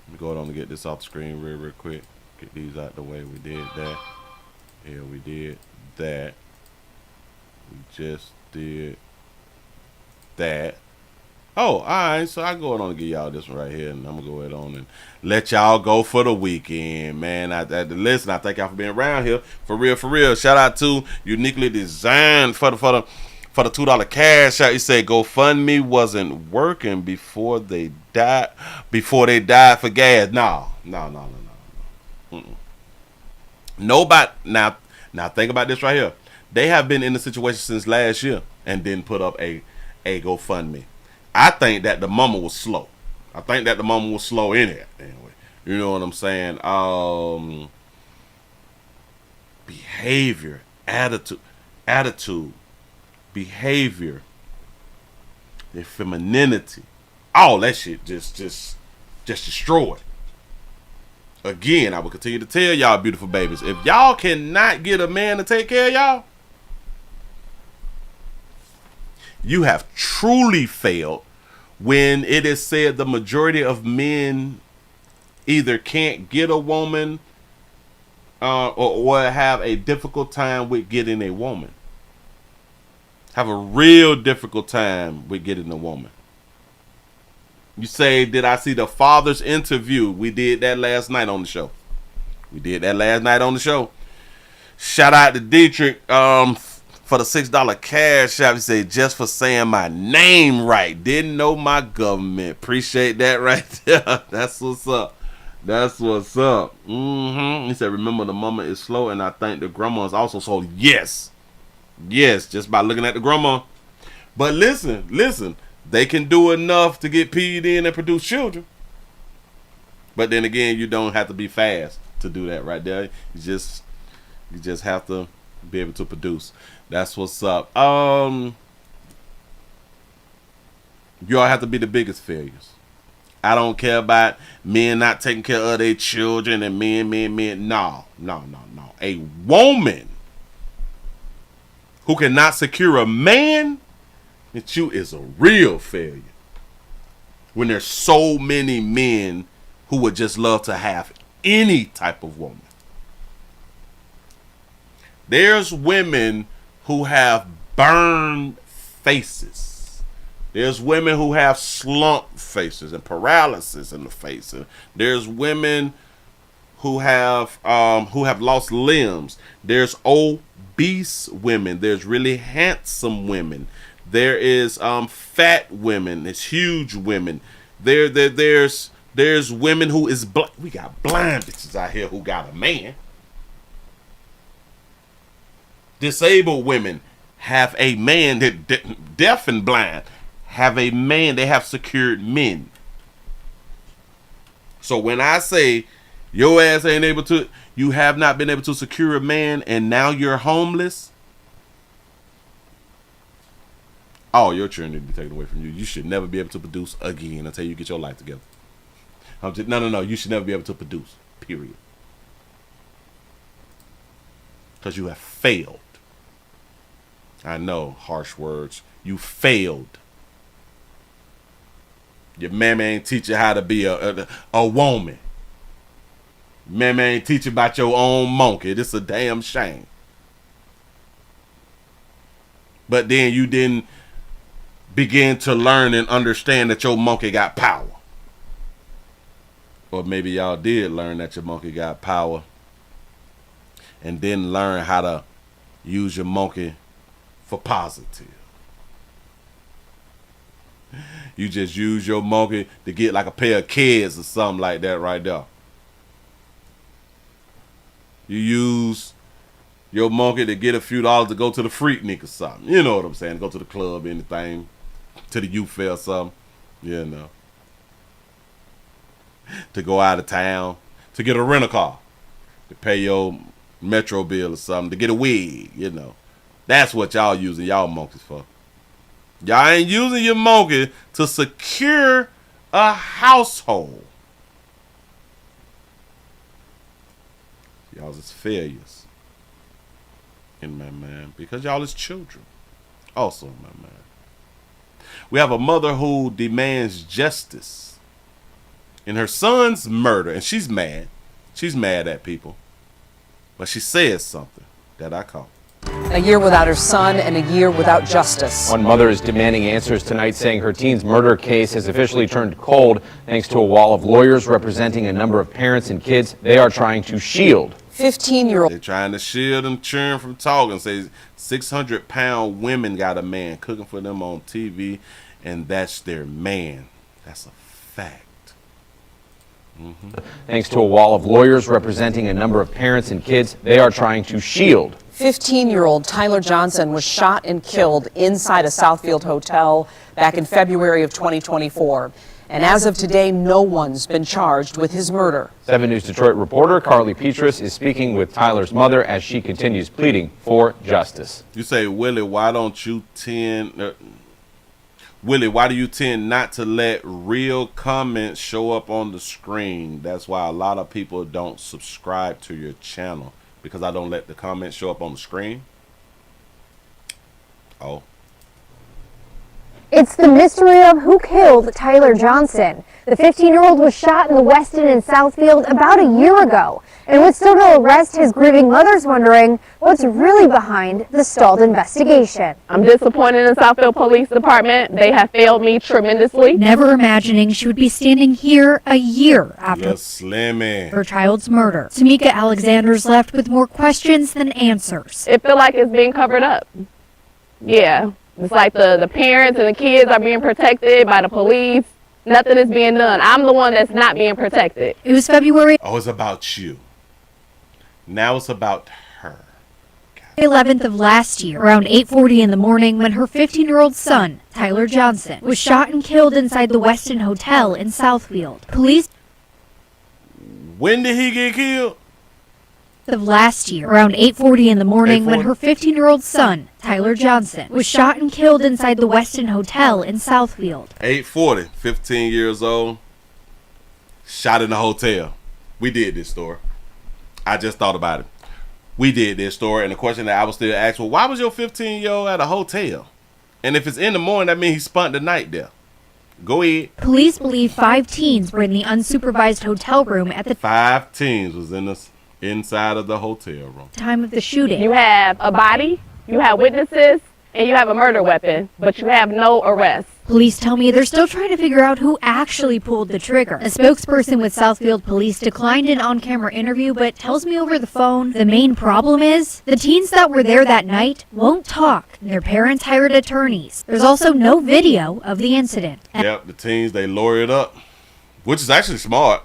Speaker 6: Let me go ahead and get this off the screen real quick. Get these out the way. We did that. Yeah, we did that. We just did that. Oh, all right. So I go ahead on and give y'all this one right here, and I'm gonna go ahead on and let y'all go for the weekend, man. Listen, I thank y'all for being around here. For real. Shout out to Uniquely Designed for the $2 cash out. You said GoFundMe wasn't working before they died for gas. No. Nobody. Now think about this right here. They have been in the situation since last year and didn't put up a GoFundMe. I think that the mama was slow. In it anyway. You know what I'm saying? Behavior, attitude, behavior, their femininity, all that shit just destroyed. Again, I will continue to tell y'all, beautiful babies, if y'all cannot get a man to take care of y'all, you have truly failed. When it is said the majority of men either can't get a woman or have a difficult time with getting a woman. Have a real difficult time with getting a woman. You say, did I see the father's interview? We did that last night on the show. Shout out to Dietrich for the $6 cash out. He said, just for saying my name right. Didn't know my government. Appreciate that right there. That's what's up. He said, remember the mama is slow, and I think the grandma is also slow. Yes, just by looking at the grandma. But listen, they can do enough to get peed in and produce children. But then again, you don't have to be fast to do that right there. You just have to be able to produce. That's what's up. You all have to be the biggest failures. I don't care about men not taking care of their children and men. No. A woman who cannot secure a man, that you is a real failure. When there's so many men who would just love to have any type of woman. There's women who have burned faces. There's women who have slump faces and paralysis in the face. There's women who have lost limbs. There's obese women. There's really handsome women. There is fat women. There's huge women. There's women who is we got blind bitches out here who got a man. Disabled women have a man that deaf and blind have a man. They have secured men. So when I say your ass ain't able to, you have not been able to secure a man and now you're homeless. All your children need to be taken away from you. You should never be able to produce again until you get your life together. No. You should never be able to produce. Period. Because you have failed. I know, harsh words. You failed. Your mama ain't teach you how to be a woman. Mama ain't teach you about your own monkey. This a damn shame. But then you didn't begin to learn and understand that your monkey got power. Or maybe y'all did learn that your monkey got power and didn't learn how to use your monkey for positive. You just use your monkey to get like a pair of kids or something like that right there. You use your monkey to get a few dollars to go to the Freaknik or something. You know what I'm saying? Go to the club, anything. To the youth fair or something. You know. To go out of town. To get a rental car. To pay your metro bill or something. To get a wig, you know. That's what y'all using y'all monkeys for. Y'all ain't using your monkey to secure a household. Y'all is failures in my mind because y'all is children. Also in my mind. We have a mother who demands justice in her son's murder, and she's mad. She's mad at people. But she says something that I caught.
Speaker 14: A year without her son and a year without justice.
Speaker 22: One mother is demanding answers tonight, saying her teen's murder case has officially turned cold thanks to a wall of lawyers representing a number of parents and kids they are trying to shield.
Speaker 14: 15-year-old.
Speaker 6: They're trying to shield and churn from talking. Say 600-pound women got a man cooking for them on TV, and that's their man. That's a fact.
Speaker 22: Thanks to a wall of lawyers representing a number of parents and kids they are trying to shield.
Speaker 14: 15-year-old Tyler Johnson was shot and killed inside a Southfield hotel back in February of 2024. And as of today, no one's been charged with his murder.
Speaker 22: 7 News Detroit reporter Carly Petrus is speaking with Tyler's mother as she continues pleading for justice.
Speaker 6: You say, Willie, why do you tend not to let real comments show up on the screen? That's why a lot of people don't subscribe to your channel, because I don't let the comments show up on the screen. Oh.
Speaker 15: It's the mystery of who killed Tyler Johnson. The 15-year-old was shot in the Westin in Southfield about a year ago. And with still no arrest, his grieving mother's wondering what's really behind the stalled investigation.
Speaker 17: I'm disappointed in the Southfield Police Department. They have failed me tremendously.
Speaker 16: Never imagining she would be standing here a year after her child's murder. Tamika Alexander's left with more questions than answers.
Speaker 17: It feels like it's being covered up. Yeah. It's like the parents and the kids are being protected by the police. Nothing is being done. I'm the one that's not being protected.
Speaker 16: It was February.
Speaker 6: Oh, it's about you. Now it's about her.
Speaker 16: 11th of last year, around 8:40 in the morning, when her 15-year-old son, Tyler Johnson, was shot and killed inside the Westin Hotel in Southfield. Police.
Speaker 6: When did he get killed?
Speaker 16: Of last year, around 8:40 in the morning, when her 15-year-old son, Tyler Johnson, was shot and killed inside the Westin Hotel in Southfield.
Speaker 6: 8:40, 15 years old. shot in the hotel. We did this story. I just thought about it. We did this story, and the question that I was still asked, well, why was your 15-year-old at a hotel? And if it's in the morning, that means he spent the night there. Go ahead.
Speaker 15: Police believe 5 teens were in the unsupervised hotel room at the
Speaker 6: 5 teens was inside of the hotel room.
Speaker 15: time of the shooting.
Speaker 17: You have a body, you have witnesses, and you have a murder weapon, but you have no arrest.
Speaker 15: Police tell me they're still trying to figure out who actually pulled the trigger. A spokesperson with Southfield Police declined an on-camera interview, but tells me over the phone the main problem is the teens that were there that night won't talk. Their parents hired attorneys. There's also no video of the incident.
Speaker 6: Yep, the teens, they lawyered up, which is actually smart.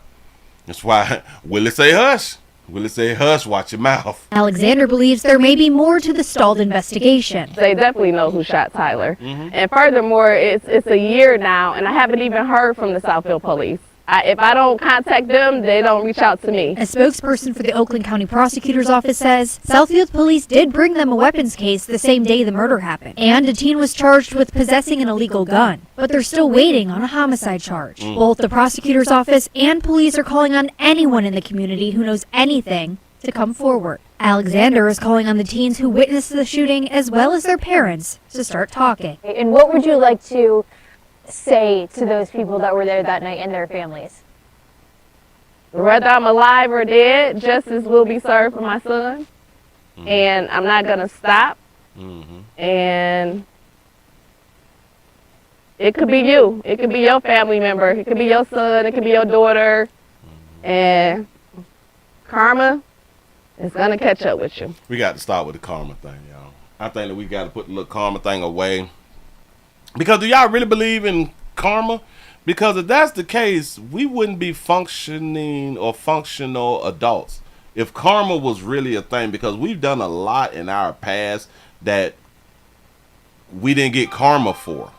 Speaker 6: That's why Willie say hush. Willie say hush, watch your mouth.
Speaker 15: Alexander believes there may be more to the stalled investigation.
Speaker 17: They definitely know who shot Tyler. And furthermore, it's a year now, and I haven't even heard from the Southfield Police. If I don't contact them, they don't reach out to me.
Speaker 15: A spokesperson for the Oakland County Prosecutor's Office says Southfield Police did bring them a weapons case the same day the murder happened, and a teen was charged with possessing an illegal gun. But they're still waiting on a homicide charge. Both the prosecutor's office and police are calling on anyone in the community who knows anything to come forward. Alexander is calling on the teens who witnessed the shooting as well as their parents to start talking.
Speaker 1: And what would you like to say to those people that were there that night and their families?
Speaker 17: Whether I'm alive or dead, justice will be served for my son. And I'm not going to stop. And it could be you. It could be your family member. It could be your son. It could be your daughter. And karma is going to catch up with you.
Speaker 6: We got to start with the karma thing, y'all. I think that we got to put the little karma thing away. Because do y'all really believe in karma? Because if that's the case, we wouldn't be functioning or functional adults if karma was really a thing. Because we've done a lot in our past that we didn't get karma for.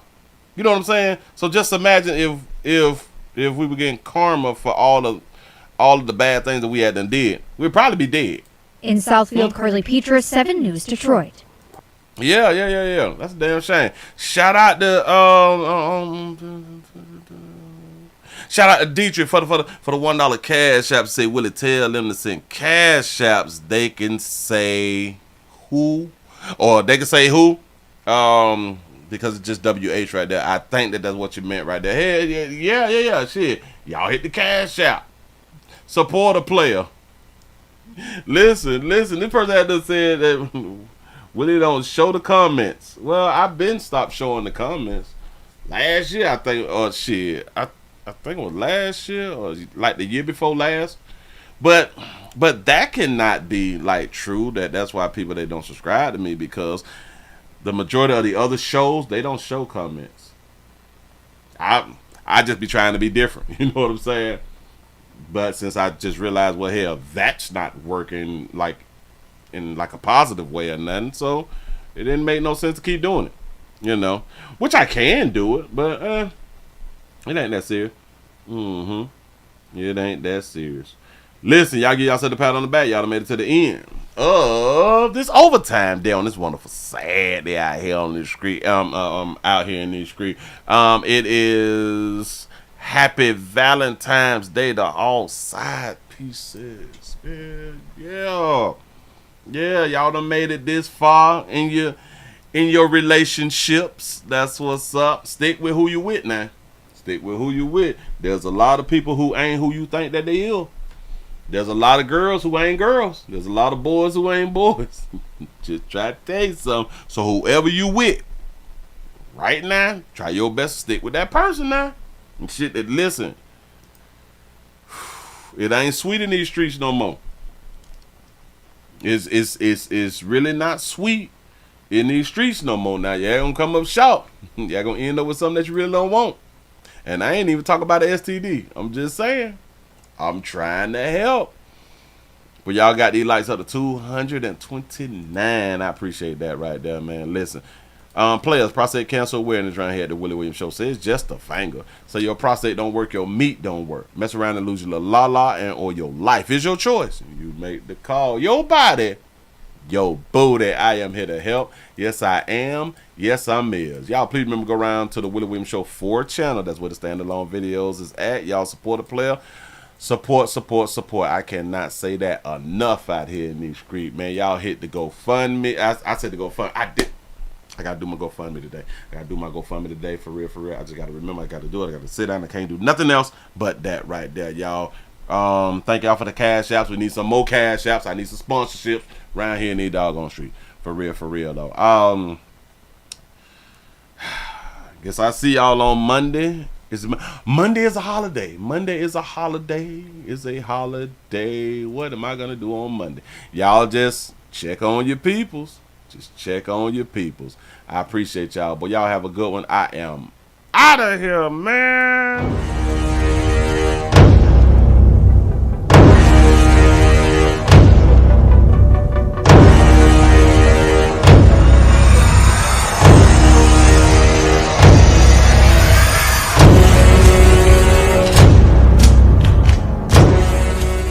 Speaker 6: You know what I'm saying? So just imagine if we were getting karma for all of the bad things that we had done did, we'd probably be dead.
Speaker 15: In Southfield, Carly Petrus, 7 News, Detroit.
Speaker 6: Yeah. That's a damn shame. Shout out to Dietrich for the $1 cash app. Say Willie, tell them to send cash apps. They can say who, or they can say who, because it's just WH right there. I think that's what you meant right there. Hey, yeah. Shit, y'all hit the cash app. Support a player. Listen. This person had to say that Willie don't show the comments. Well, I've been stopped showing the comments. Last year, I think, I think it was last year or like the year before last. But that cannot be like true. That's why people, they don't subscribe to me, because the majority of the other shows, they don't show comments. I just be trying to be different. You know what I'm saying? But since I just realized, well, hell, that's not working like in like a positive way or nothing, so it didn't make no sense to keep doing it, you know, which I can do it, but it ain't that serious. It ain't that serious. Listen, y'all give yourself a pat on the back. Y'all done made it to the end of this overtime day on this wonderful Saturday out here on the street, out here in the street. It is happy Valentine's Day to all side pieces. Yeah, y'all done made it this far in your relationships. That's what's up. Stick with who you with now. Stick with who you with. There's a lot of people who ain't who you think that they is. There's a lot of girls who ain't girls. There's a lot of boys who ain't boys. Just try to tell you something. So whoever you with right now, try your best to stick with that person now. And shit, listen, it ain't sweet in these streets no more. It's really not sweet in these streets no more. Now y'all gonna come up short. Y'all gonna end up with something that you really don't want. And I ain't even talking about the STD. I'm just saying, I'm trying to help. But y'all got these lights up to 229. I appreciate that right there, man. Listen, players, prostate cancer awareness right here at the Willie Williams Show says just a finger. So your prostate don't work, your meat don't work. Mess around and lose your little la-la, and or your life is your choice. You make the call. Your body, your booty. I am here to help. Yes, I am. Yes, I'm is. Y'all please remember, go around to the Willie Williams Show 4 channel. That's where the standalone videos is at. Y'all support a player. Support, support, support. I cannot say that enough out here in these streets, man. Y'all hit the GoFundMe. I said the GoFundMe. I gotta do my GoFundMe today. I gotta do my GoFundMe today, for real, for real. I just gotta remember I gotta do it. I gotta sit down. I can't do nothing else but that right there, y'all. Thank y'all for the cash apps. We need some more cash apps. I need some sponsorships around here in these doggone street. For real though. Guess I see y'all on Monday. Monday is a holiday. Monday is a holiday. It's a holiday. What am I gonna do on Monday? Y'all just check on your peoples. Just check on your peoples. I appreciate y'all. But y'all have a good one. I am out of here, man.